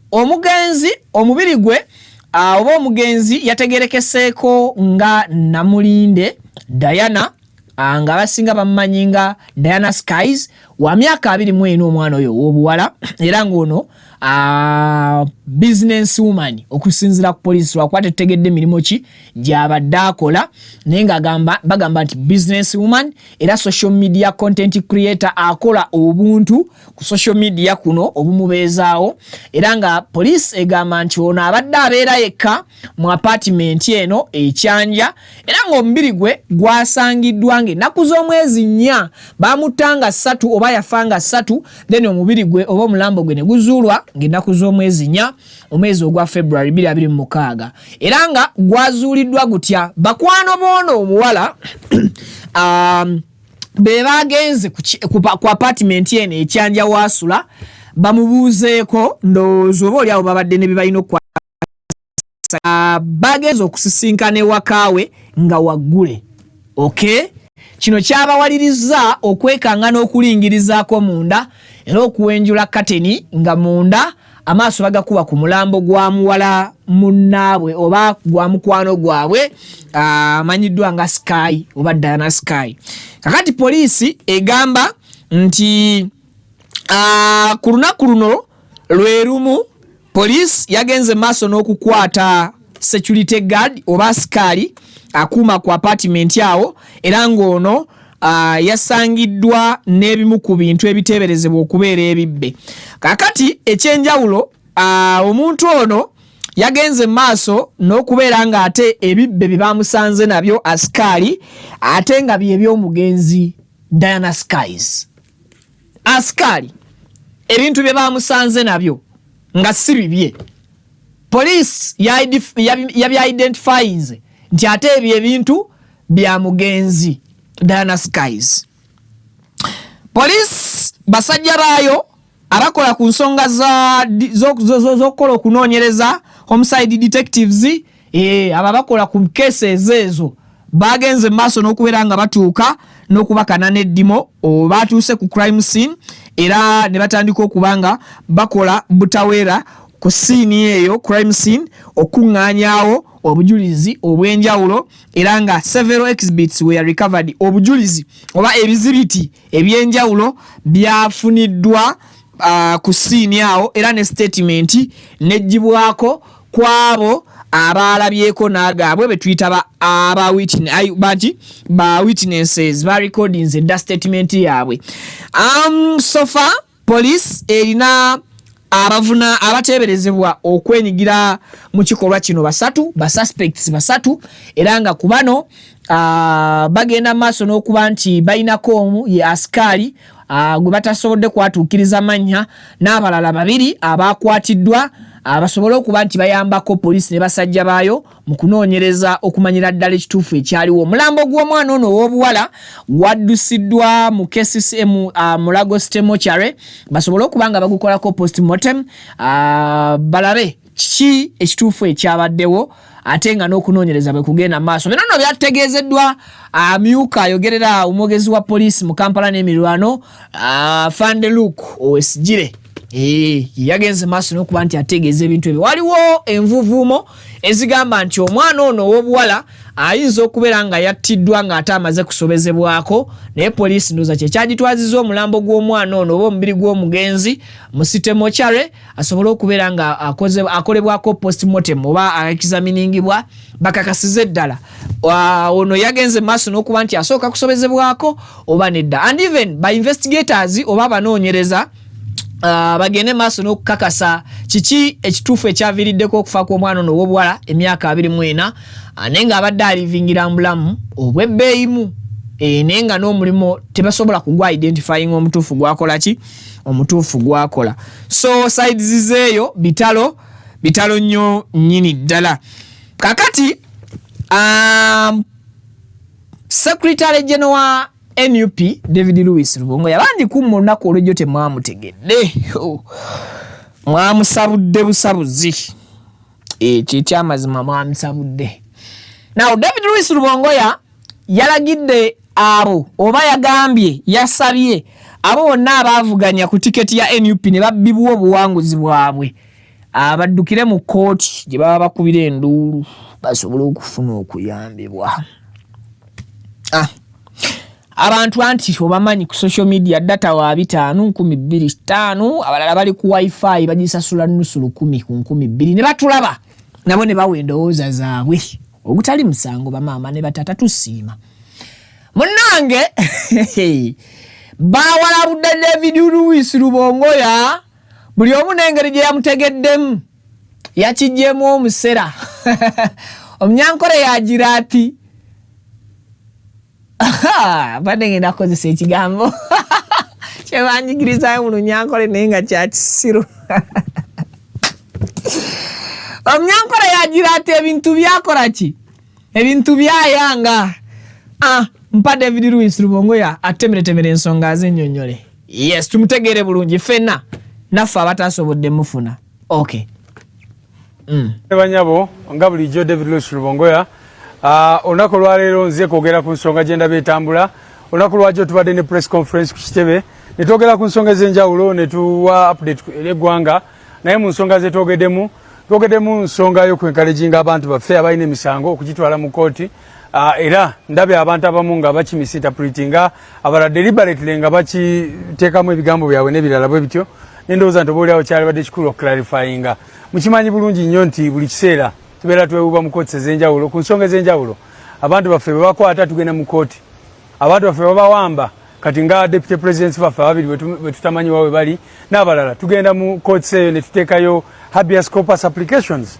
omubiri gwe oba omugenzi yategerekeseeko nga Namulinde Diana nga basinga bamumanyi nga Diana Skies wa myaka 24 omwana oyo w'obuwala era ng'ono business woman okusinzira ku police lwakwata tegedde emirimu ki gy'abadde akola naye nga bagamba nti business woman era social media content creator akola obuntu ku social media kuno obumubeezaawo era nga police egamba nti ono abadde abeera yekka mu apartment eno ekyanja era ng'omubiri gwe gwasangiddwa ng'ennaku z'omwezi 4 bamutanga 3 oba yafanga 3 then omubiri gwe oba omulambo gwe ne guzuulwa ng'ennaku z'omwezi 4 omwezi ogwa February 2026 era nga gwazuuliddwa gutya bakwano boono omuwala be bagenze ku apartment eno ekyanja waasula bamubuuzeeko ndowooza oba oliawo babadde ne bye balina bagenze okusisinkana ewakaawe nga waggule kino kyabawaliriza okwekanga n'okulingirizaako munda era okuwenjula kateni nga munda amaaso bagakuba ku mulambo gwa muwala munnaabwe oba gwa mukwano gwabwe amanyiddwa nga Sky oba Diana Sky. Kakati poliisi egamba nti ku lunaku luno lwe lumu poliisi yagenze maaso n'okukwata security guard oba asikali akuuma ku apartment awo era ng'ono yasangiddwa n'ebimu ku bintu ebiteeberezebwa okubeera ebibbe. Kakati ekyenjawulo omuntu ono yagenze maaso n'okubeera ng'ate ebibbe bye bamusanze nabyo asikali ate nga bye by'omugenzi Diana Skies. Asikali ebintu bye bamusanze nabyo nga si bibye. Police yabya-identifyinze nti ate ebyo ebintu bya mugenzi Diana Skies. Police basajja baayo abakola ku nsonga z'okukola okunoonyereza homicide detectives ababakola ku cases ezo bagenze maaso n'okubeera nga batuuka n'okubakana n'eddimo batuuse ku crime scene era ne batandika okubanga bakola butaweera ku scene eyo crime scene okuŋŋaanyaawo obujulizi obwenjawulo era nga several exhibits were recovered. Obujulizi oba ebizibiti ebyenjawulo byafuniddwa ku scene awo era ne statement nejjibwako kwabo abalabyeko n'agaabwe betuyita ba witnesses ba recordings edda statement yaabwe. So far police erina abavuna abateeberezebwa okwenyigira mu kikolwa kino ba suspects basatu era nga kubano bagenda maaso n'okuba nti balinako omu ye asikali gwe batasobodde kwatuukiriza mannya n'abalala 2 abakwatiddwa basobole okuba nti bayambako poliisi ne basajja baayo mu kunoonyereza okumanyira ddala ekituufu ekyaliwo. Omulambo gw'omwana ono ow'obuwala gwaddusiddwa mu KCCM mu Lagos Mortuary basobole okuba nga bagukolako postmortem balabe kiki ekituufu ekyabaddewo ate nga n'okunoonyereza bwe kugenda maaso. Bino nno byategeezeddwa amyuka ayogerera omwogezi wa poliisi mu Kampala n'emirwano Fande Luke Owesigire yagenze maaso n'okuba nti ategeeza ebintu ebyo. Waliwo envuvuumo ezigamba nti omwana ono ow'obuwala ayinza okubeera nga yattiddwa ng'ate amaze kusobezebwako, naye poliisi ndowooza kye kyagitwaziza omulambo gw'omwana ono oba omubiri gw'omugenzi mu City Mortuary asobole okubeera nga akolebwako postmortem oba examiningibwa bakakasize eddala ono yagenze maaso n'okuba nti asooka kusobezebwako oba nedda. And even by investigators oba abanoonyereza bagende maaso n'okukakasa kiki ekituufu ekyaviiriddeko okufa kw'omwana ono ow'obuwala emyaka 24 naye nga abadde alivingira mu bulamu obw'ebbeeyimu naye nga n'omulimo tebasobola kugwa identifying omutuufu gwakola ki omutuufu gwakola. So sides zeeyo bitalo nnyo nnyini ddala. Kakati Secretary General NUP David Lewis Rubongoya banji kummo olunaku olw'ejjo temwamutegedde mwamusabudde busabuzi ky'ekyamazima mwamusabudde. Now David Lewis Rubongoya yalagidde abo oba yagambye yasabye abo bonna abaavuganya ku tiketi ya NUP ne babbibwa obuwanguzi bwabwe abaddukire mu kooti gye baba bakubira enduulu basobole okufuna okuyambibwa. Abantu anti obamanyi ku social media data wa 5,205 abalala bali ku wifi bagisasula nusu 10 ku 12 ne batulaba nabo ne bawe endowooza zaabwe ogutali musango bamaama ne batata tusiima munnange bawalabudde David Lewis Rubongoya buli omu n'engeri gye yamutegeddemu yakijjemu omusera omnyankole yagira ati badenge nakozesa ekigambo kyebanjigirizayo mu Lunyankole naye nga kyakisiru. Omnyankole yagira ati ebintu byakola ki ebintu byayanga mpa David Lewis Rubongoya atemeretemere ensonga azinnyonnyole. Yes, tumutegeere bulungi ffenna naffe abatasobodde mufuna. Okay. Banyabo nga bulijjo David Lewis Rubongoya olunaku lwaleero nze kwogera ku nsonga gye ndaba etambula. Olunaku lwajjo tubadde ne press conference ku kitebe ne twogera ku nsonga ez'enjawulo ne tuwa update ery'eggwanga, naye mu nsonga ze twogeddemu nsonga y'okwenkalejinga abantu baffe abalina emisango okugitwala mu kooti, era ndabye abantu abamu nga bakimisinterpretinga abalala deliberately nga bakiteekamu ebigambo byabwe n'ebirala bwe bityo. Nendowooza nti obaoliawo kyalibadde kikulu okuclarifyinga. Mukimanyi bulungi nnyo nti buli kiseera tubeera twewuuba mu kooti ez'enjawulo ku nsonga ez'enjawulo. Abantu baffe bwe bakwata tugenda mu kooti, abantu baffe babawamba kati nga deputy presidents baffe ababiri bwe tutamanyi wawe bali n'abalala tugenda mu kooti eyo ne tuteekayo habeas corpus applications,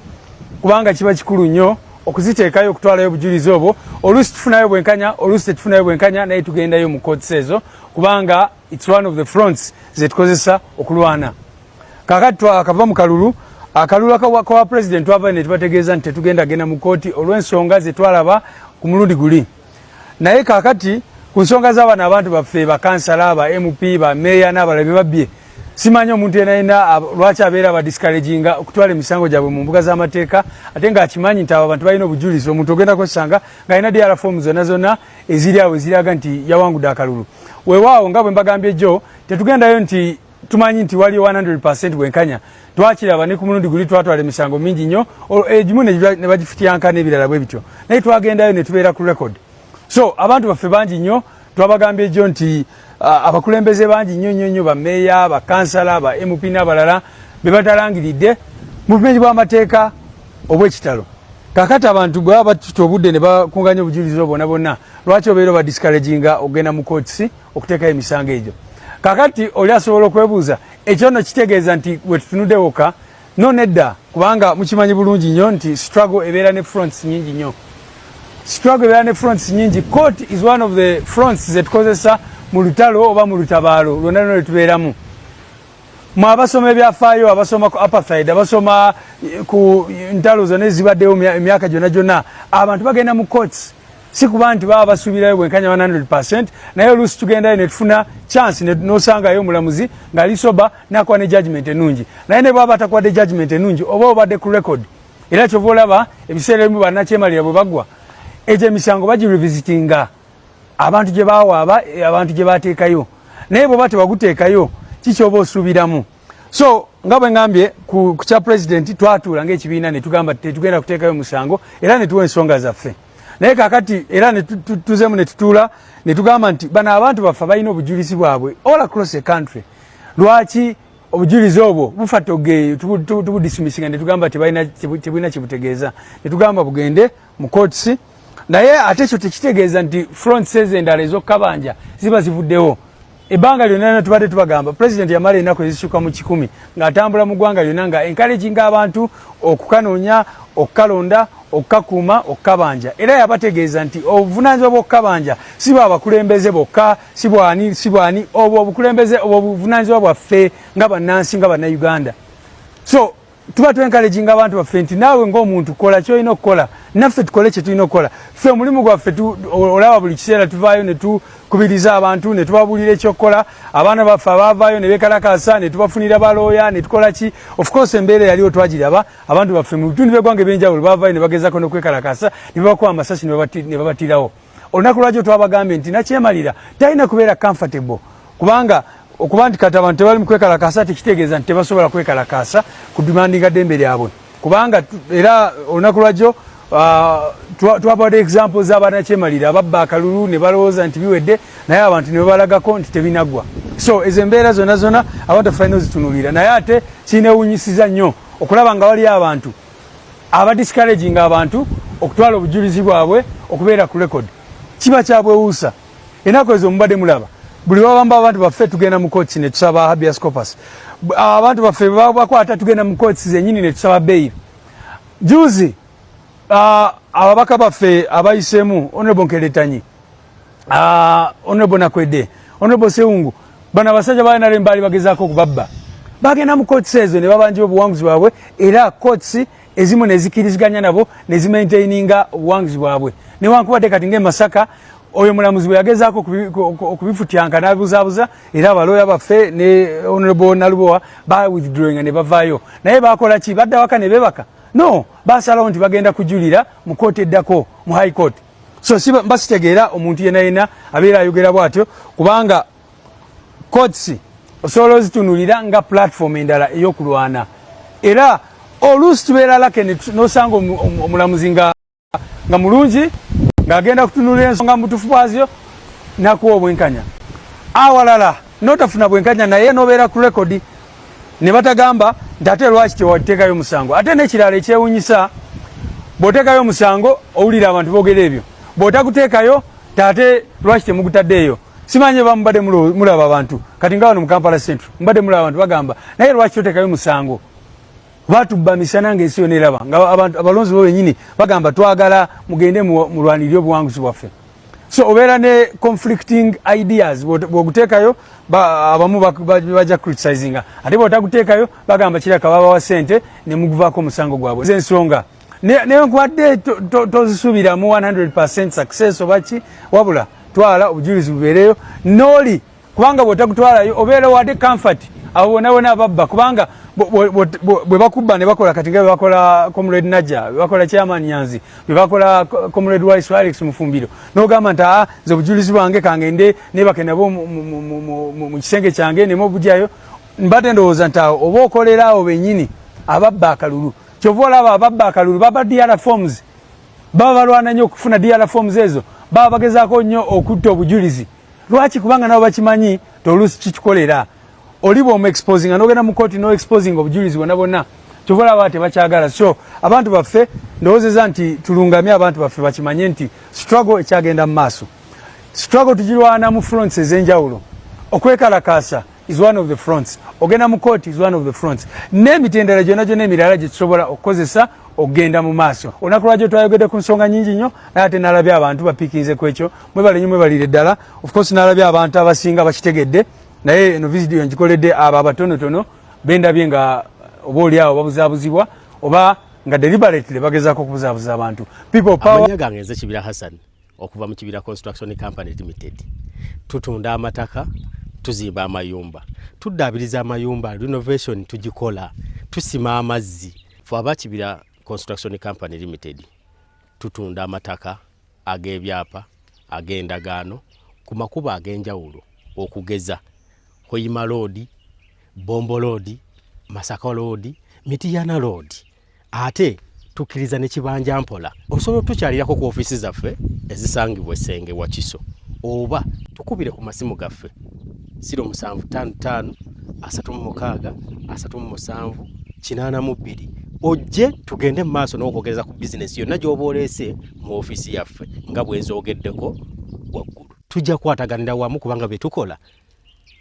kubanga kiba kikulu nnyo okuziteekayo okutwalayo obujulizi obwo. Oluusi tufunayo bwenkanya, oluusi tetufunayo bwenkanya, naye tugendayo mu kooti ezo kubanga it's one of the fronts ze tukozesa okulwana. Kakati twakava mu kalulu akalulu kwa president wava ne tubategeeza nti tetugenda mu kooti olw'ensonga ze twalaba ku mulundi guli. Naye kakati ku nsonga z'abaana abantu baffe bakansala ba MP ba meya n'abalala be babbye, simanyi omuntu yenayina lwaki abeera abadiscouraginga okutwala emisango gyabwe mu mbuga z'amateeka ate ng'akimanyi nti abo abantu balina obujulizi. Omuntu ogenda kwesanga ng'alina DR form zonna eziri awo eziraga nti yawangudde akalulu. Weewaawo nga bwe mbagambye jjo tetugendayo nti tumanyi nti waliyo 100% bwenkanya, twakiraba ne ku mulundi guli twatwala emisango mingi nnyo egimu ne bagifutyanka n'ebirala bwe bityo, naye twagendayo ne tubeera ku record. So abantu baffe bangi nnyo twabagambye jjo nti abakulembeze bangi nnyo bameeya bakansala ba MP n'abalala be batalangiridde mu bumenyi bw'amateeka obw'ekitalo. Kakati abantu bwe batuta obudde ne bakunganya obujulizi bonna lwaki obeera badiscouraginga ogenda mu kooti okuteekayo emisango egyo. Kakati oli asobola okwebuuza ekyo nno kitegeeza nti we tutunudde woka no nedda, kubanga mukimanyi bulungi nnyo nti struggle ebeera ne fronts nyingi nnyo. Struggle ebeera ne fronts nyingi. Court is one of the fronts ze tukozesa mu lutalo oba mu lutabaalo lwonna lwe tubeeramu. Mu abasoma ebyafaayo, abasoma ku apartheid, abasoma ku ntalo zonna ezibaddeyo emyaka gyonna abantu bagenda mu courts si kuba nti baba basuubirayo bwenkanya 100%, naye oluusi tugendayo ne tufuna chance n'osangayo omulamuzi ng'ali soba n'akuwa ne judgment ennungi. Naye ne bw'aba atakuwadde judgment ennungi oba obadde ku record, era kyova olaba ebiseera ebimu bannakyemalira bwe bagwa egyo emisango bagirevisitinga abantu gye baawaaba, abantu gye baateekayo. Naye bw'oba tebaguteekayo kiki oba osuubiramu? So ngabwe ngambye ku cha president twatula ng'ekibiina ne tugamba tetugenda kuteekayo musango era ne tuwa ensonga zaffe. Naye kakati era ne tuzemu ne tutula ne tugamba nti bana abantu baffe balina obujulizi bwabwe all across the country. Lwaki obujulizi obwo bufa toge tubudismissinga ne tugamba tebulina kibutegeeza. Ne tugamba bugende mu courts. Naye ate ekyo tekitegeeza nti front says endala ez'okkabanja ziba zivuddewo. Ebanga lyonna tubadde tubagamba president yamala ennaku ezisukka mu 10 ng'atambula mu ggwanga lyonna nga encouraging abantu okukanoonya okkalonda okkakuuma okkabanja era yabategeeza nti obuvunaanyizibwa bw'okkabanja si bwa bakulembeze bokka si bwani obwo obukulembeze obwo obuvunaanyizibwa bwaffe nga bannansi nga bannayuganda. So tuba tu-encouraging abantu baffe nti naawe ng'omuntu kola ky'olina okukola naffe tukole kye tulina okukola. Ffe omulimu gwaffe olaba buli kiseera tuvaayo ne tukubiriza abantu ne tubabuulira ekyokukola abaana baffe abaavaayo ne beekalakaasa ne tubafunira balooya ne tukola ki. Of course embeera yaliwo twagiraba abantu baffe mu bitundu by'eggwanga eby'enjawulo baavaayo ne bagezaako n'okwekalakaasa ne babakuba amasasi ne babatirawo. Olunaku lwakyo twabagambye nti nakyemalira talina kubeera comfortable kubanga okuba nti kati abantu tebali mu kwekalakaasa tekitegeeza nti tebasobola kwekalakaasa ku demandinga ddembe lyabwe kubanga era olunaku lwakyo twabawadde examples z'abanakyemalira ababba akalulu ne balowooza nti biwedde naye abantu ne babalagako nti tebinaggwa. So ezo embeera zonna zonna abantu falina ozitunuulira naye ate kineewunyisiza nnyo okulaba nga waliyo abantu abadiscouraging abantu okutwala obujulizi bwabwe okubeera ku record. Kiba kyabwewuusa ennaku ezo mubadde mulaba buli wabamba abantu baffe tugenda mu courts ne tusaba habeas corpus. Abantu baffe bakwata tugenda mu courts zennyini ne tusaba bail. Juzi ababaka baffe abayiseemu Honorable Nkeletanyi, Honorable Nakwedde, Honorable Sewungu, bano abasajja ba NRM baali bagezaako okubabba. Bagenda mu courts ezo ne babanjibwa obuwanguzi bwabwe era courts ezimu ne zikkiriziganya nabo ne zimaintaininga obuwanguzi bwabwe. Newankubadde kati ng'e Masaka oyo mulamuzi bwe yagezaako okubifutyanka n'abuzaabuza era abalooya baffe ne Honorable Nalubowa ba withdrawing ne bavaayo. Naye bakola ki? Badda waka ne beebaka? No, basalawo nti bagenda kujulira mu kooti eddako mu high court. So basitegeera omuntu yenna abeera ayogera bw'atyo kubanga courts osobola ozitunuulira nga platform endala ey'okulwana. Era oluusi tubeera lake n'osanga omulamuzi nga mulungi ng'agenda kutunuulira ensonga mutuufu bwazyo nakuwa obwenkanya. Awalala n'otafuna bwenkanya naye n'obeera ku rekodi ne batagamba nti ate lwaki tewateekayo musango. Ate n'ekirala ekyewunyisa bw'oteekayo omusango owulira abantu boogera ebyo, bw'otaguteekayo ate lwaki temugutaddeeyo. Simanyi bamubadde mulaba abantu kati nga wano mu Kampala Central mubadde mulaba abantu bagamba naye lwaki toteekayo musango. Batubba misana ng'ensi yonna eraba nga abalonzi bo bennyini bagamba twagala mugende mulwanirire obuwanguzi bwaffe. So obeera ne conflicting ideas bw'oguteekayo abamu bajja criticizinga ate bw'otaguteekayo bagamba kiraka babawa ssente ne muguvaako omusango gwabwe. Ensonga newankubadde tozisuubiramu 100% success oba ki wabula twala obujulizi bubeereyo n'oli kubanga bw'otagutwalayo obeera wadde comfort abo bonna ababba kubanga bwe bakubba ne bakola kati nga bwe bakola Comrade Najja, bwe bakola Chairman Nyanzi, bwe bakola Comrade Wise Alex Mufumbiro n'ogamba nti nze obujulizi bwange kangende nebake nabo mu kisenge kyange ne mubujjayo. Mbadde ndowooza nti awo oba okolera awo bennyini ababba akalulu kyova olaba ababba akalulu baba DR forms baba balwana nnyo okufuna DR forms ezo baba bagezaako nnyo okutta obujulizi. Lwaki? Kubanga nabo bakimanyi toluusi kikikolera. Olibo mu exposing anogenda mu court no exposing obujulizi bonna kyova olaba tebakyagala. So abantu baffe ndowoozeza nti tulungamye abantu baffe bakimanye nti struggle ekyagenda mu maaso. Struggle tugirwana mu fronts ez'enjawulo. Okwekalakaasa is one of the fronts. Ogenda mu court is one of the fronts. N'emitendera gyonna emirala gye tusobola okukozesa okugenda mu maaso. Olunaku lwakyo twayogedde ku nsonga nnyingi nnyo naye ate n'alabye abantu bapiikinze ku ekyo. Mwebale nnyo mwebalire ddala. Of course n'alabye abantu abasinga bakitegedde naye eno video njikoledde abo abatonotono bendabye nga oba oliawo babuzaabuzibwa oba nga deliberately bagezaako okubuzaabuza abantu. People power. Amanya gange nze Kibira Hassan okuva mu Kibira Construction Company Limited. Tutunda amataka, tuzimba amayumba, tuddaabiriza amayumba, renovation tugikola, tusima amazzi. Ffe aba Kibira Construction Company Limited tutunda amataka ag'ebyapa ag'endagaano ku makubo ag'enjawulo okugeza Hoima Road, Bombo Road, Masaka Road, Mityana Road. Ate tukkiriza ne Kibanja Mpola. Osobola tukyalirako ku offices zaffe ezisangibwa Senge wa Kiso. Oba tukubire ku masimu gaffe 0755 36 37 82 ojje tugende maaso n'okwogereza ku business yonna gy'oboolese mu office yaffe nga bwenzogeddeko waggulu. Tujja kwataganira wamu kubanga bye tukola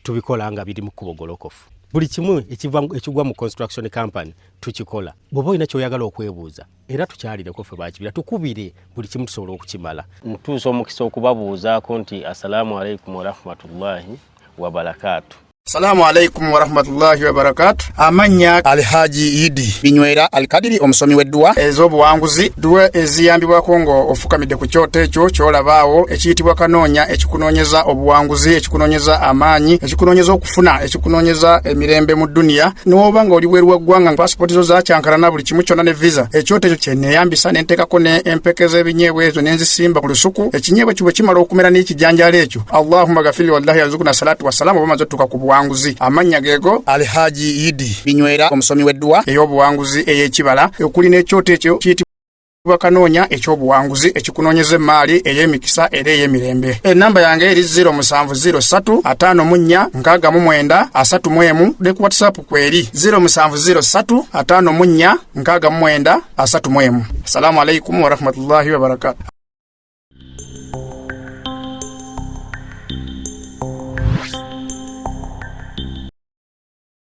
tubikola nga biri mu kubogolokofu. Buli kimu ekigwa mu construction company tukikola. Bw'oba olina ky'oyagala okwebuuza era tukyalireko ffe bakibira tukubire buli kimu tusobola okukimala. Ntuusa omukisa okubabuuzaako nti assalamu alaikum wa rahmatullahi wa barakatuh. Assalamu alaikum wa rahmatullahi wa barakatuh. Amanya Alhaji Idi Binywera Alkadiri omusomi weddwa ez'obuwanguzi duwe eziyambibwako ngo ofukamidde ku kyoto ekyo ky'olabaawo ekiyitibwa kanoonya ekikunoonyeza obuwanguzi ekikunoonyeza amaanyi ekikunoonyeza okufuna ekikunoonyeza emirembe mu dunia n'oba nga oli bweru wa ggwanga passport zo zakyankalana buli kimu kyonna ne visa ekyoto ekyo kye neeyambisa ne nteekako ne empeke z'ebinyeebwa ezo ne nzisimba ku lusuku ekinyeebwa kibwe kimala okumera n'ekijanjaalo ekyo Allahumma ghafir wallahi yarzuqna salatu wassalamu oba maze tuka ku buwanguzi. Amanya gego Alhaji Idi Binywera omusomi weddwa ey'obuwanguzi ey'ekibala okuli n'ekyoto ekyo kiyitibwa kanoonya eky'obuwanguzi ekikunoonyeza emaali ey'emikisa era ey'emirembe. Enamba yange eri 0703 54 69 31 ne ku WhatsApp kweri 0703 54 69 31. Assalamu alaikum wa rahmatullahi wa barakatuh.